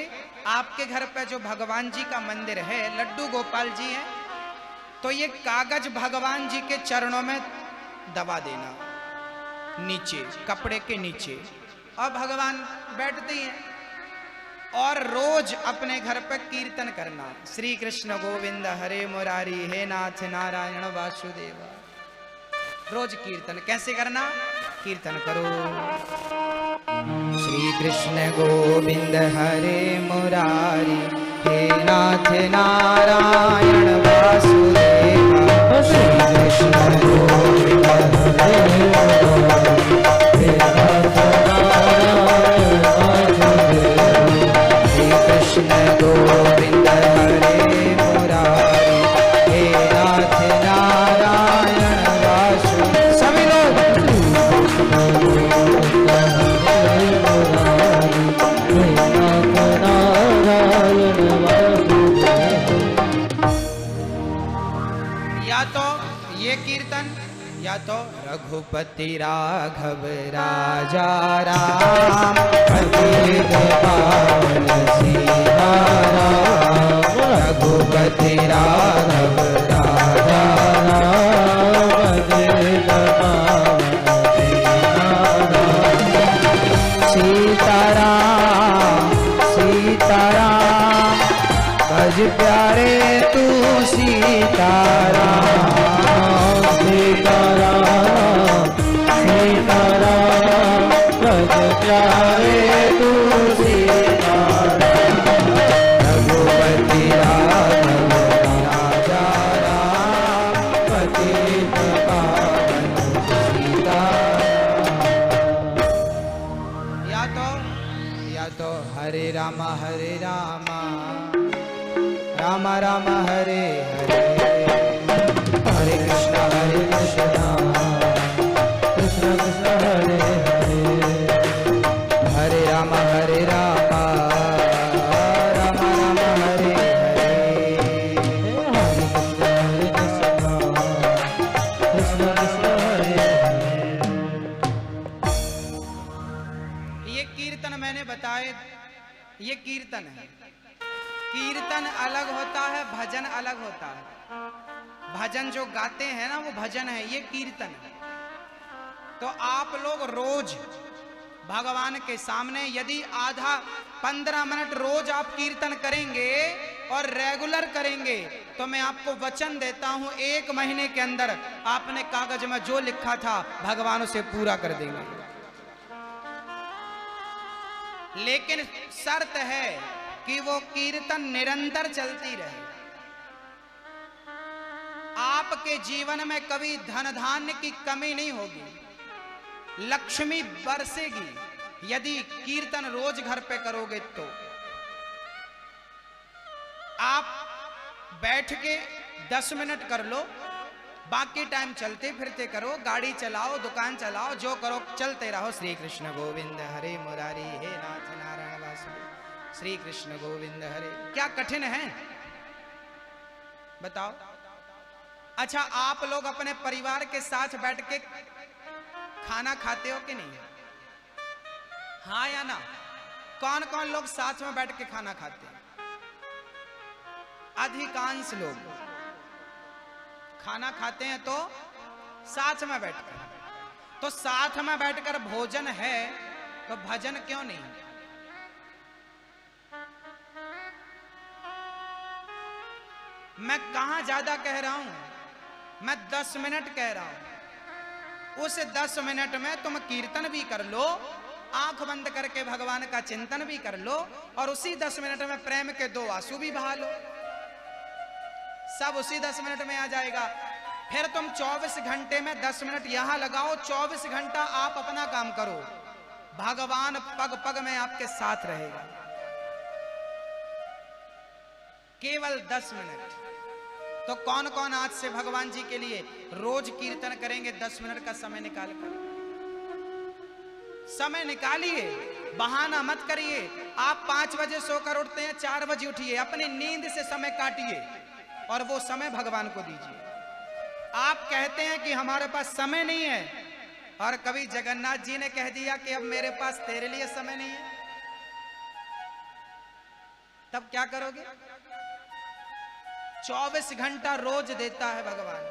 आपके घर पे जो भगवान जी का मंदिर है, लड्डू गोपाल जी हैं, तो ये कागज भगवान जी के चरणों में दबा देना, नीचे कपड़े के नीचे, और भगवान बैठते हैं। और रोज अपने घर पर कीर्तन करना, श्री कृष्ण गोविंद हरे मुरारी, हे नाथ नारायण वासुदेव। रोज कीर्तन कैसे करना? कीर्तन करो, श्री कृष्ण गोविंद हरे मुरारी, हे नाथ नारायण वासुदेव। श्री कृष्ण गोविंद हरे मुरारी, हे नाथ नारायण वासुदेव। श्री कृष्ण गोविंद हरे मुरारी, हे नाथ नारायण वासुदेव। सभी लोग या तो ये कीर्तन, या तो रघुपति राघव राजा राम, पतित पावन सीता राम। रघुपति राघव राजा राम, पतित पावन सीता राम। सीताराम भज प्यारे तू, सीताराम। सीताराम सीताराम भज प्यारे तू, सीताराम। रघुपति राघव राजा राम, पतित पावन सीताराम। या तो हरे राम राम राम हरे हरे, हरे कृष्ण कृष्ण कृष्ण हरे हरे। हरे राम राम राम हरे हरे, हरे कृष्ण कृष्ण कृष्ण हरे हरे। ये कीर्तन मैंने बताए, ये कीर्तन है। कीर्तन अलग होता है, भजन अलग होता है। भजन जो गाते हैं ना वो भजन है, ये कीर्तन है। तो आप लोग रोज भगवान के सामने यदि आधा 15 मिनट रोज आप कीर्तन करेंगे और रेगुलर करेंगे, तो मैं आपको वचन देता हूं 1 महीने के अंदर आपने कागज में जो लिखा था भगवान उसे पूरा कर देंगे। लेकिन शर्त है कि वो कीर्तन निरंतर चलती रहे। आपके जीवन में कभी धन धान्य की कमी नहीं होगी, लक्ष्मी बरसेगी यदि कीर्तन रोज घर पे करोगे। तो आप बैठ के 10 मिनट कर लो, बाकी टाइम चलते फिरते करो, गाड़ी चलाओ, दुकान चलाओ, जो करो चलते रहो। श्री कृष्ण गोविंद हरे मुरारी, हे नाथ नारायण वासुदेव। श्री कृष्ण गोविंद हरे, क्या कठिन है बताओ? अच्छा, आप लोग अपने परिवार के साथ बैठ के खाना खाते हो कि नहीं? हाँ या ना? कौन कौन लोग साथ में बैठ के खाना खाते हैं? अधिकांश लोग खाना खाते हैं तो साथ में बैठकर। तो साथ में बैठकर भोजन है तो भजन क्यों नहीं? मैं कहां ज्यादा कह रहा हूं, मैं 10 मिनट कह रहा हूं। उस 10 मिनट में तुम कीर्तन भी कर लो, आंख बंद करके भगवान का चिंतन भी कर लो, और उसी 10 मिनट में प्रेम के 2 आंसू भी बहा लो। सब उसी 10 मिनट में आ जाएगा। फिर तुम 24 घंटे में 10 मिनट यहां लगाओ, 24 घंटा आप अपना काम करो, भगवान पग पग में आपके साथ रहेगा। केवल 10 मिनट। तो कौन कौन आज से भगवान जी के लिए रोज कीर्तन करेंगे 10 मिनट का समय निकालकर? समय निकालिए, बहाना मत करिए। आप 5 बजे सोकर उठते हैं, 4 बजे उठिए, अपनी नींद से समय काटिए और वो समय भगवान को दीजिए। आप कहते हैं कि हमारे पास समय नहीं है, और कभी जगन्नाथ जी ने कह दिया कि अब मेरे पास तेरे लिए समय नहीं है, तब क्या करोगे? 24 घंटा रोज देता है भगवान,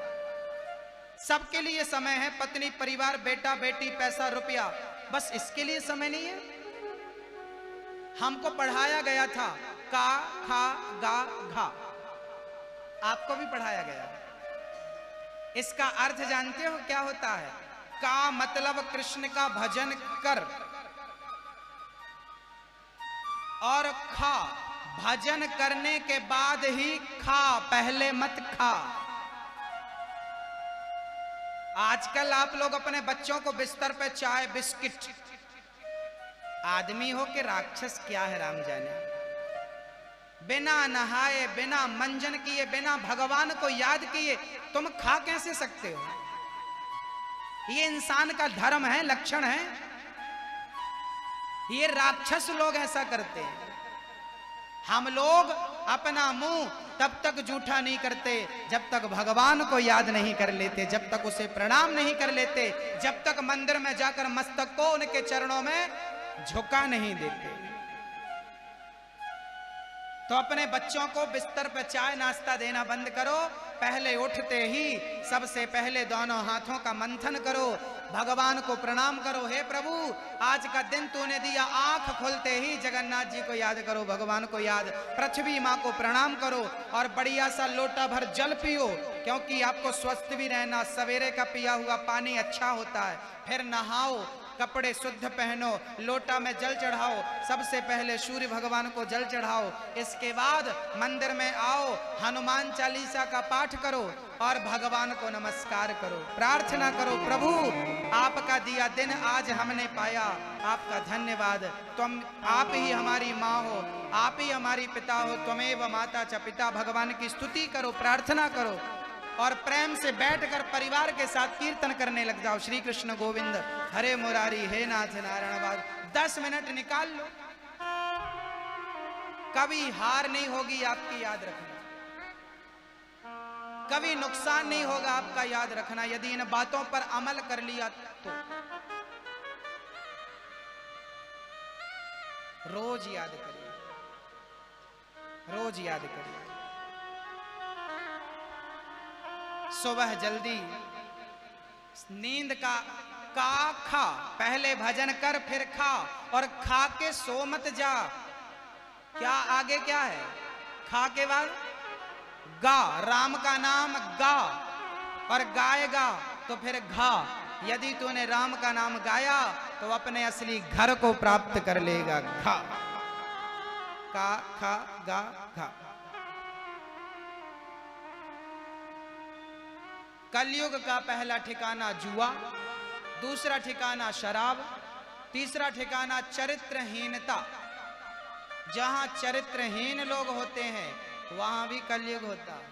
सबके लिए समय है। पत्नी, परिवार, बेटा, बेटी, पैसा, रुपया, बस इसके लिए समय नहीं है? हमको पढ़ाया गया था का, खा, गा, घा, आपको भी पढ़ाया गया। इसका अर्थ जानते हो क्या होता है? का मतलब कृष्ण का भजन कर, और खा भजन करने के बाद ही खा, पहले मत खा। आजकल आप लोग अपने बच्चों को बिस्तर पे चाय बिस्किट, आदमी हो कि राक्षस क्या है राम जाने, बिना नहाए, बिना मंजन किए, बिना भगवान को याद किए तुम खा कैसे सकते हो? ये इंसान का धर्म है, लक्षण है। ये राक्षस लोग ऐसा करते हैं। हम लोग अपना मुंह तब तक जूठा नहीं करते जब तक भगवान को याद नहीं कर लेते, जब तक उसे प्रणाम नहीं कर लेते, जब तक मंदिर में जाकर मस्तक को उनके चरणों में झुका नहीं देते। तो अपने बच्चों को बिस्तर पर चाय नाश्ता देना बंद करो। पहले उठते ही सबसे पहले दोनों हाथों का मंथन करो, भगवान को प्रणाम करो। हे प्रभु, आज का दिन तूने दिया, आंख खोलते ही जगन्नाथ जी को याद करो, भगवान को याद, पृथ्वी माँ को प्रणाम करो और बढ़िया सा लोटा भर जल पियो, क्योंकि आपको स्वस्थ भी रहना। सवेरे का पिया हुआ पानी अच्छा होता है। फिर नहाओ, कपड़े शुद्ध पहनो, लोटा में जल चढ़ाओ, सबसे पहले सूर्य भगवान को जल चढ़ाओ। इसके बाद मंदिर में आओ, हनुमान चालीसा का पाठ करो और भगवान को नमस्कार करो, प्रार्थना करो, प्रभु आपका दिया दिन आज हमने पाया, आपका धन्यवाद। तुम आप ही हमारी माँ हो, आप ही हमारी पिता हो, त्वमेव माता च पिता। भगवान की स्तुति करो, प्रार्थना करो और प्रेम से बैठकर परिवार के साथ कीर्तन करने लग जाओ। श्री कृष्ण गोविंद, हरे मुरारी, हे नाथ नारायण। 10 मिनट निकाल लो, कभी हार नहीं होगी आपकी, याद रखना। कभी नुकसान नहीं होगा आपका, याद रखना, यदि इन बातों पर अमल कर लिया तो। रोज याद करिए, रोज याद करिए। सुबह जल्दी नींद का खा, पहले भजन कर फिर खा, और खा के सो मत जा। क्या आगे क्या है? खा के बाद गा, राम का नाम गा, और गाएगा तो फिर घा। यदि तूने राम का नाम गाया तो अपने असली घर को प्राप्त कर लेगा। घा, का, खा, गा, घा। कलयुग का पहला ठिकाना जुआ, दूसरा ठिकाना शराब, तीसरा ठिकाना चरित्रहीनता। जहां चरित्रहीन लोग होते हैं वहां भी कलयुग होता है।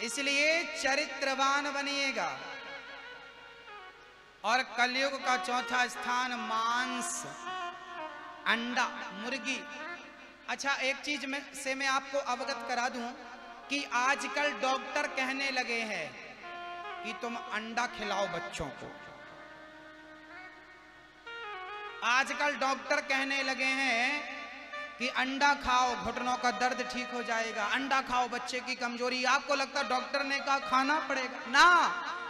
इसलिए चरित्रवान बनिएगा। और कलयुग का चौथा स्थान मांस, अंडा, मुर्गी। अच्छा, एक चीज से मैं आपको अवगत करा दूं कि आजकल डॉक्टर कहने लगे हैं कि तुम अंडा खिलाओ बच्चों को। आजकल डॉक्टर कहने लगे हैं कि अंडा खाओ, घुटनों का दर्द ठीक हो जाएगा, अंडा खाओ, बच्चे की कमजोरी। आपको लगता है डॉक्टर ने कहा खाना पड़ेगा? ना,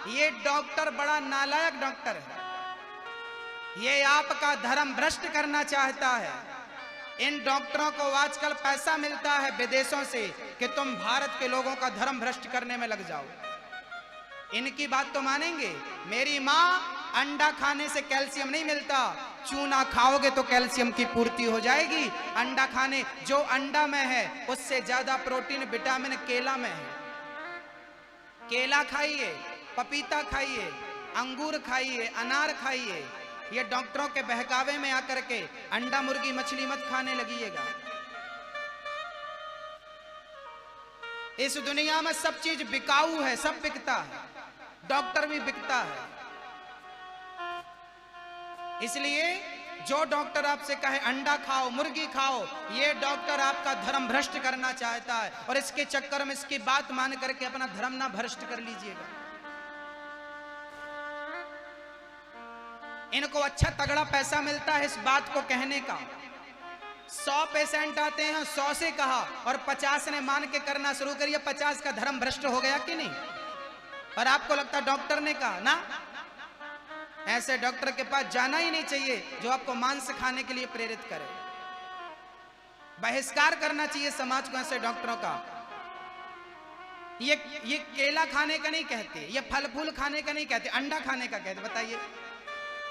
ये डॉक्टर बड़ा नालायक डॉक्टर है। ये आपका धर्म भ्रष्ट करना चाहता है। इन डॉक्टरों को आजकल पैसा मिलता है विदेशों से कि तुम भारत के लोगों का धर्म भ्रष्ट करने में लग जाओ। इनकी बात तो मानेंगे? मेरी माँ, अंडा खाने से कैल्शियम नहीं मिलता, चूना खाओगे तो कैल्शियम की पूर्ति हो जाएगी। अंडा खाने, जो अंडा में है उससे ज्यादा प्रोटीन, विटामिन केला में है। केला खाइए, पपीता खाइए, अंगूर खाइए, अनार खाइए। ये डॉक्टरों के बहकावे में आकर के अंडा, मुर्गी, मछली मत खाने लगिएगा। इस दुनिया में सब चीज बिकाऊ है, सब बिकता है, डॉक्टर भी बिकता है। इसलिए जो डॉक्टर आपसे कहे अंडा खाओ, मुर्गी खाओ, ये डॉक्टर आपका धर्म भ्रष्ट करना चाहता है, और इसके चक्कर में इसकी बात मान करके अपना धर्म ना भ्रष्ट कर लीजिएगा। इनको अच्छा तगड़ा पैसा मिलता है इस बात को कहने का। 100 पेशेंट आते हैं, 100 से कहा और 50 ने मान के करना शुरू करिए, 50 का धर्म भ्रष्ट हो गया कि नहीं? और आपको लगता डॉक्टर ने कहा ना? ऐसे डॉक्टर के पास जाना ही नहीं चाहिए जो आपको मांस खाने के लिए प्रेरित करे। बहिष्कार करना चाहिए समाज को ऐसे डॉक्टरों का। ये केला खाने का नहीं कहते, ये फल फूल खाने का नहीं कहते, अंडा खाने का कहते। बताइए,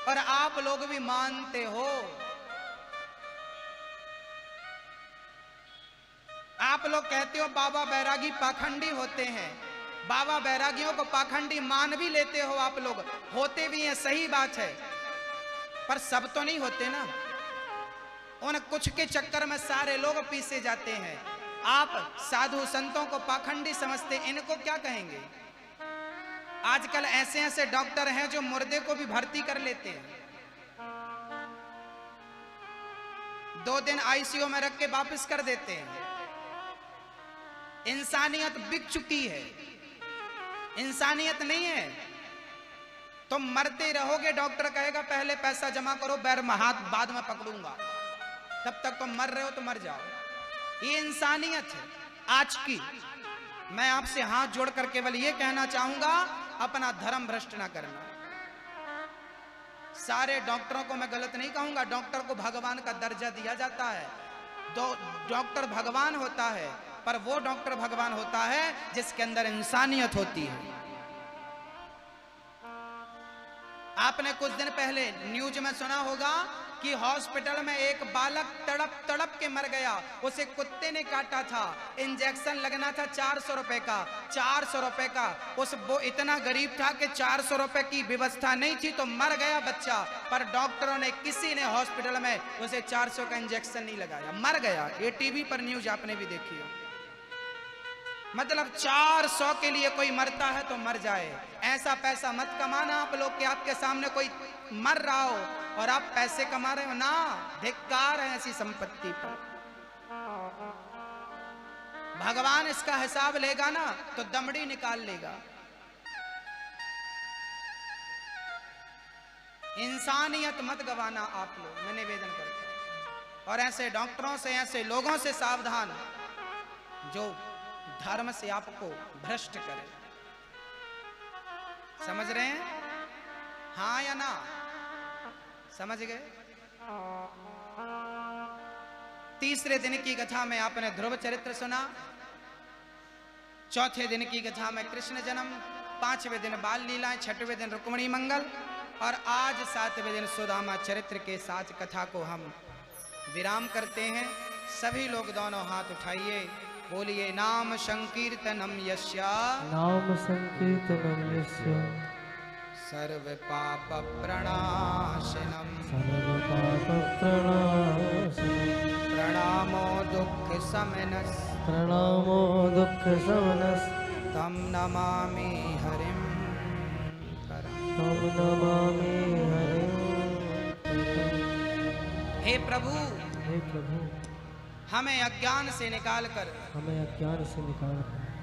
और आप लोग भी मानते हो। आप लोग कहते हो बाबा बैरागी पाखंडी होते हैं, बाबा बैरागियों को पाखंडी मान भी लेते हो आप लोग, होते भी हैं, सही बात है, पर सब तो नहीं होते ना। उन कुछ के चक्कर में सारे लोग पीछे जाते हैं। आप साधु संतों को पाखंडी समझते, इनको क्या कहेंगे? आजकल ऐसे ऐसे डॉक्टर हैं जो मुर्दे को भी भर्ती कर लेते हैं, 2 दिन आईसीयू में रख के वापस कर देते हैं। इंसानियत बिक चुकी है, इंसानियत नहीं है। तुम मरते रहोगे, डॉक्टर कहेगा पहले पैसा जमा करो, बैर में हाथ बाद में पकड़ूंगा, तब तक तुम मर रहे हो तो मर जाओ। ये इंसानियत है आज की। मैं आपसे हाथ जोड़कर केवल ये कहना चाहूंगा, अपना धर्म भ्रष्ट ना करना। सारे डॉक्टरों को मैं गलत नहीं कहूंगा, डॉक्टर को भगवान का दर्जा दिया जाता है। डॉक्टर भगवान होता है, पर वो डॉक्टर भगवान होता है जिसके अंदर इंसानियत होती है। आपने कुछ दिन पहले न्यूज में सुना होगा कि हॉस्पिटल में एक बालक तड़प तड़प के मर गया, उसे कुत्ते ने काटा था, इंजेक्शन लगना था 400 रुपए का, 400 रुपए का। वो इतना गरीब था कि 400 रुपए की व्यवस्था नहीं थी, तो मर गया बच्चा, पर डॉक्टरों ने, किसी ने हॉस्पिटल में उसे 400 का इंजेक्शन नहीं लगाया, मर गया। ये टीवी पर न्यूज आपने भी देखी हो। मतलब 400 के लिए कोई मरता है तो मर जाए। ऐसा पैसा मत कमाना आप लोग, कि आपके सामने कोई मर रहा हो और आप पैसे कमा रहे हो ना। धिक्कार है ऐसी संपत्ति पर। भगवान इसका हिसाब लेगा ना तो दमड़ी निकाल लेगा। इंसानियत मत गवाना आप लोग, मैं निवेदन करता हूं। और ऐसे डॉक्टरों से, ऐसे लोगों से सावधान जो धर्म से आपको भ्रष्ट करे। समझ रहे हैं? हाँ या ना? समझ गए? तीसरे दिन की कथा में आपने ध्रुव चरित्र सुना, चौथे दिन की कथा में कृष्ण जन्म, 5वें दिन बाल लीलाएं, 6वें दिन रुक्मिणी मंगल, और आज 7वें दिन सुदामा चरित्र के साथ कथा को हम विराम करते हैं। सभी लोग दोनों हाथ उठाइए, बोलिए नाम संकीर्तनम यस्या, नाम संकीर्तनम यस्य, सर्व पाप प्रणाशनम, सर्व पाप प्रणाशनम, प्रणामो दुख शमनस, प्रणामो दुख शमनस, तम नमामि हरिम परम। तम नमामि हरिं। हे प्रभु, हे प्रभु, हमें अज्ञान से निकालकर हमें अज्ञान से निकाल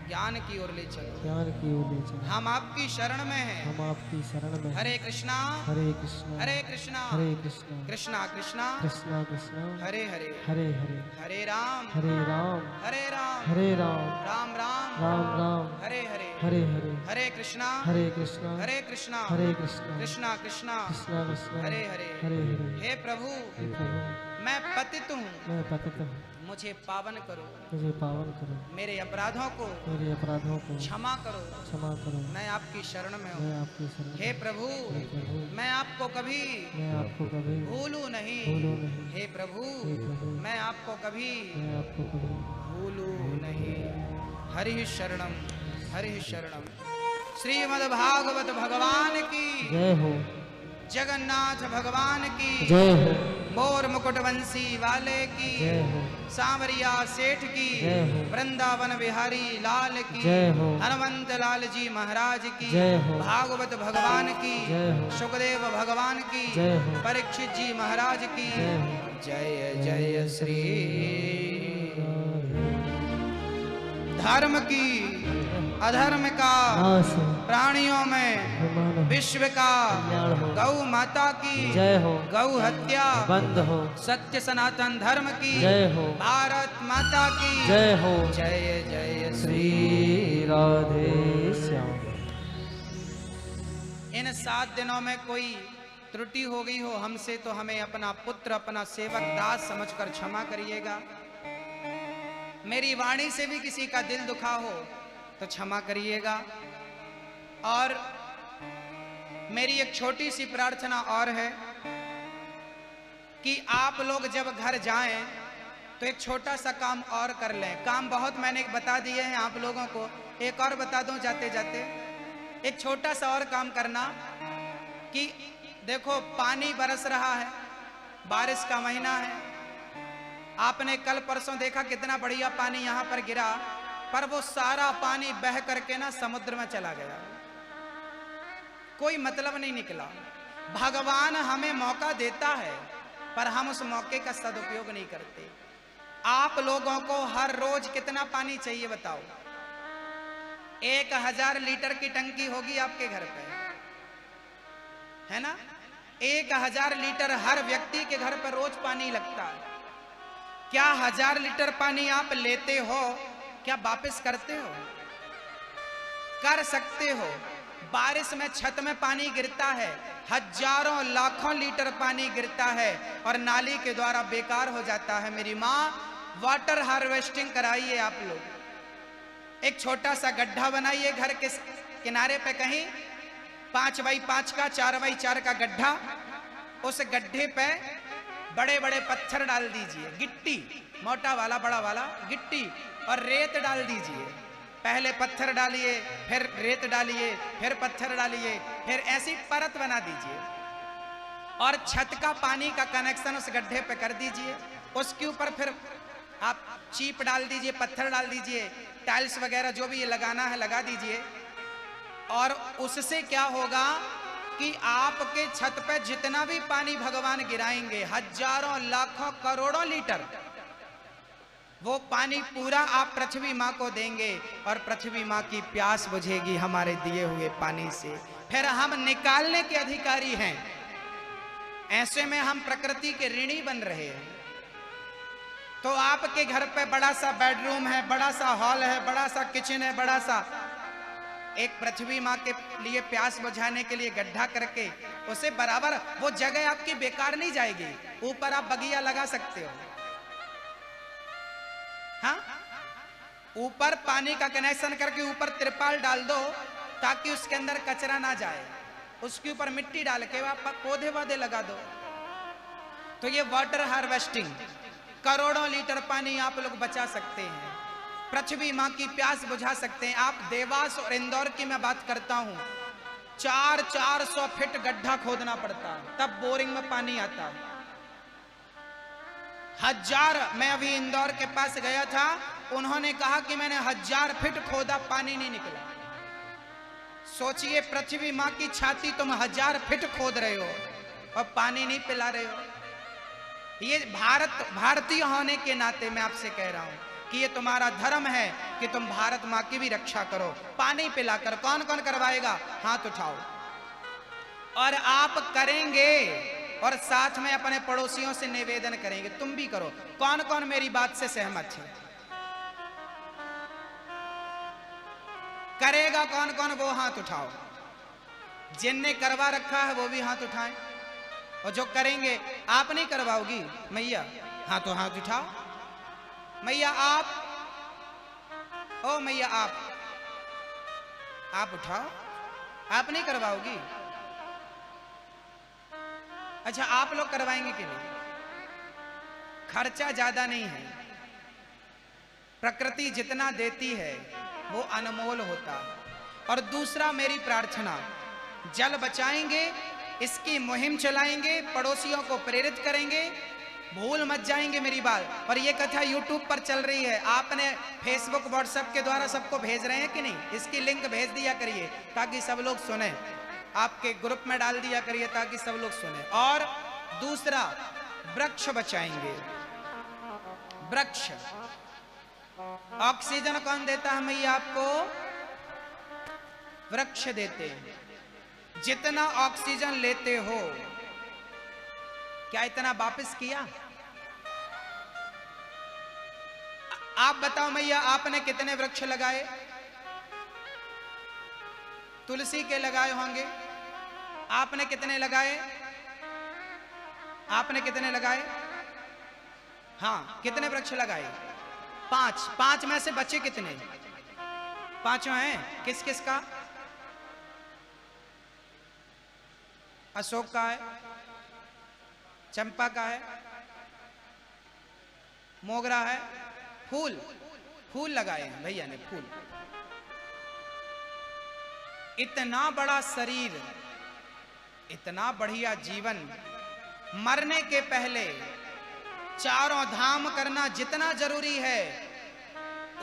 ज्ञान की ओर ले चलो। ज्ञान की ओर ले चलो। हम आपकी शरण में हैं। हम आपकी शरण में हैं। हरे कृष्णा, हरे कृष्णा, हरे कृष्णा, हरे कृष्णा, कृष्णा कृष्णा, कृष्णा कृष्णा, हरे हरे, हरे हरे, हरे राम, हरे राम, हरे राम, हरे राम, राम राम, राम राम, हरे हरे, हरे हरे, हरे कृष्णा, हरे कृष्णा, हरे कृष्णा, हरे कृष्णा, कृष्णा कृष्णा, कृष्णा कृष्णा, हरे हरे, हरे हरे। हे प्रभु, हे प्रभु, मैं पतित हूँ, मैं पतित हूँ, मुझे पावन करो, मुझे पावन करो, मेरे अपराधों को मेरे अपराधों को क्षमा करो, क्षमा करो, मैं आपकी शरण में हूँ। मैं आपकी शरण में हे प्रभु, हे प्रभु, मैं आपको कभी मैं आपको कभी भूलूं नहीं। भूलूं नहीं। हे प्रभु, हे प्रभु, मैं आपको कभी मैं आपको कभी भूलूं नहीं। हरि शरणम, हरि शरणम। श्रीमद् भागवत भगवान की जय हो। जगन्नाथ भगवान की जय हो, मोर मुकुटवंशी वाले की जय हो, सांवरिया सेठ की जय हो, वृंदावन बिहारी लाल की जय हो, हनुमंत लाल जी महाराज की जय हो, भागवत भगवान की जय हो, सुखदेव भगवान की जय हो, परीक्षित जी महाराज की जय हो। जय जय श्री धर्म की अधर्म का नाश प्राणियों में मानव विश्व का कल्याण हो, गौ माता की जय हो, गौ हत्या बंद हो, सत्य सनातन धर्म की जय हो, भारत माता की जय हो, जय जय श्री। श्री राधे श्याम। इन 7 दिनों में कोई त्रुटि हो गई हो हमसे तो हमें अपना पुत्र अपना सेवक दास समझकर क्षमा करिएगा। मेरी वाणी से भी किसी का दिल दुखा हो तो क्षमा करिएगा। और मेरी एक छोटी सी प्रार्थना और है कि आप लोग जब घर जाएं तो एक छोटा सा काम और कर लें। काम बहुत मैंने बता दिए हैं आप लोगों को, एक और बता दूं जाते जाते। एक छोटा सा और काम करना कि देखो पानी बरस रहा है, बारिश का महीना है। आपने कल परसों देखा कितना बढ़िया पानी यहाँ पर गिरा, पर वो सारा पानी बह करके ना समुद्र में चला गया, कोई मतलब नहीं निकला। भगवान हमें मौका देता है पर हम उस मौके का सदुपयोग नहीं करते। आप लोगों को हर रोज कितना पानी चाहिए बताओ? 1000 लीटर की टंकी होगी आपके घर पे, है ना? 1000 लीटर हर व्यक्ति के घर पर रोज पानी लगता है। क्या 1000 लीटर पानी आप लेते हो? क्या वापस करते हो? कर सकते हो। बारिश में छत में पानी गिरता है, हजारों लाखों लीटर पानी गिरता है और नाली के द्वारा बेकार हो जाता है। मेरी माँ, वाटर हार्वेस्टिंग कराइए आप लोग। एक छोटा सा गड्ढा बनाइए घर के किनारे पे, कहीं 5x5 का 4x4 का गड्ढा। उस गड्ढे पे बड़े बड़े पत्थर डाल दीजिए, गिट्टी, मोटा वाला बड़ा वाला गिट्टी, और रेत डाल दीजिए। पहले पत्थर डालिए, फिर रेत डालिए, फिर पत्थर डालिए, फिर ऐसी परत बना दीजिए और छत का पानी का कनेक्शन उस गड्ढे पे कर दीजिए। उसके ऊपर फिर आप चीप डाल दीजिए, पत्थर डाल दीजिए, टाइल्स वगैरह जो भी ये लगाना है लगा दीजिए। और उससे क्या होगा कि आपके छत पे जितना भी पानी भगवान गिराएंगे, हजारों लाखों करोड़ों लीटर, वो पानी पूरा आप पृथ्वी माँ को देंगे और पृथ्वी माँ की प्यास बुझेगी हमारे दिए हुए पानी से। फिर हम निकालने के अधिकारी हैं। ऐसे में हम प्रकृति के ऋणी बन रहे हैं। तो आपके घर पे बड़ा सा बेडरूम है, बड़ा सा हॉल है, बड़ा सा किचन है, बड़ा सा एक पृथ्वी माँ के लिए प्यास बुझाने के लिए गड्ढा करके उसे बराबर, वो जगह आपकी बेकार नहीं जाएगी। ऊपर आप बगिया लगा सकते हो। हाँ, ऊपर पानी का कनेक्शन करके ऊपर तिरपाल डाल दो ताकि उसके अंदर कचरा ना जाए। उसके ऊपर मिट्टी डाल के आप पौधे वाधे लगा दो। तो ये वाटर हार्वेस्टिंग, करोड़ों लीटर पानी आप लोग बचा सकते हैं, पृथ्वी माँ की प्यास बुझा सकते हैं। आप देवास और इंदौर की मैं बात करता हूं, 400 फीट गड्ढा खोदना पड़ता है तब बोरिंग में पानी आता है। मैं अभी इंदौर के पास गया था, उन्होंने कहा कि मैंने 1000 फीट खोदा, पानी नहीं निकला। सोचिए, पृथ्वी माँ की छाती तुम 1000 फीट खोद रहे हो और पानी नहीं पिला रहे हो। ये भारतीय होने के नाते मैं आपसे कह रहा हूं कि ये तुम्हारा धर्म है कि तुम भारत माँ की भी रक्षा करो। पानी पिलाकर कौन कौन करवाएगा? हाथ उठाओ। और आप करेंगे और साथ में अपने पड़ोसियों से निवेदन करेंगे, तुम भी करो। कौन कौन मेरी बात से सहमत है? करेगा कौन कौन? वो हाथ उठाओ। जिनने करवा रखा है वो भी हाथ उठाएं। और जो करेंगे, आप नहीं करवाओगी मैया? हाँ तो हाथ उठाओ। मैया आप, ओ मैया आप उठाओ। आप नहीं करवाओगी? अच्छा, आप लोग करवाएंगे कि नहीं? खर्चा ज्यादा नहीं है। प्रकृति जितना देती है वो अनमोल होता है। और दूसरा, मेरी प्रार्थना, जल बचाएंगे इसकी मुहिम चलाएंगे, पड़ोसियों को प्रेरित करेंगे। भूल मत जाएंगे मेरी बात। और ये कथा YouTube पर चल रही है, आपने फेसबुक व्हाट्सएप के द्वारा सबको भेज रहे हैं कि नहीं? इसकी लिंक भेज दिया करिए ताकि सब लोग सुने, आपके ग्रुप में डाल दिया करिए ताकि सब लोग सुने। और दूसरा, वृक्ष बचाएंगे। वृक्ष, ऑक्सीजन कौन देता है मैया आपको? वृक्ष देते हैं। जितना ऑक्सीजन लेते हो, क्या इतना वापस किया? आप बताओ मैया, आपने कितने वृक्ष लगाए? तुलसी के लगाए होंगे। आपने कितने लगाए? आपने कितने लगाए? हाँ, कितने वृक्ष लगाए? 5। 5 में से बचे कितने? 5 हैं। किस किस का? अशोक का है, चंपा का है, मोगरा है। फूल, फूल लगाए हैं भैया ने, फूल। इतना बड़ा शरीर, इतना बढ़िया जीवन, मरने के पहले चारों धाम करना जितना जरूरी है,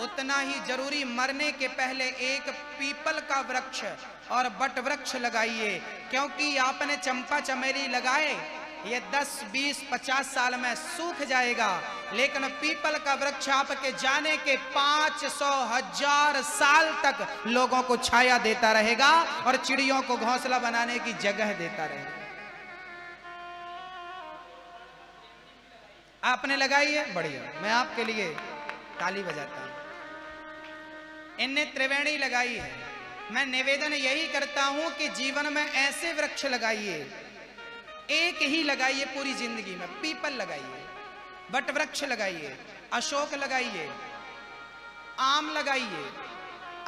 उतना ही जरूरी मरने के पहले एक पीपल का वृक्ष और बट वृक्ष लगाइए। क्योंकि आपने चंपा चमेली लगाए, ये 10, 20, 50 साल में सूख जाएगा, लेकिन पीपल का वृक्ष आपके जाने के 500, 1000 साल तक लोगों को छाया देता रहेगा और चिड़ियों को घोंसला बनाने की जगह देता रहेगा। आपने लगाई है? बढ़िया, मैं आपके लिए ताली बजाता हूं। इनने त्रिवेणी लगाई है। मैं निवेदन यही करता हूं कि जीवन में ऐसे वृक्ष लगाइए, एक ही लगाइए पूरी जिंदगी में। पीपल लगाइए, बट वृक्ष लगाइए, अशोक लगाइए, आम लगाइए,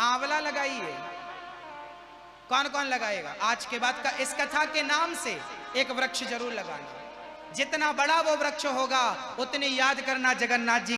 आंवला लगाइए। कौन कौन लगाएगा? आज के बाद का इस कथा के नाम से एक वृक्ष जरूर लगाना। जितना बड़ा वो वृक्ष होगा, उतनी याद करना जगन्नाथ जी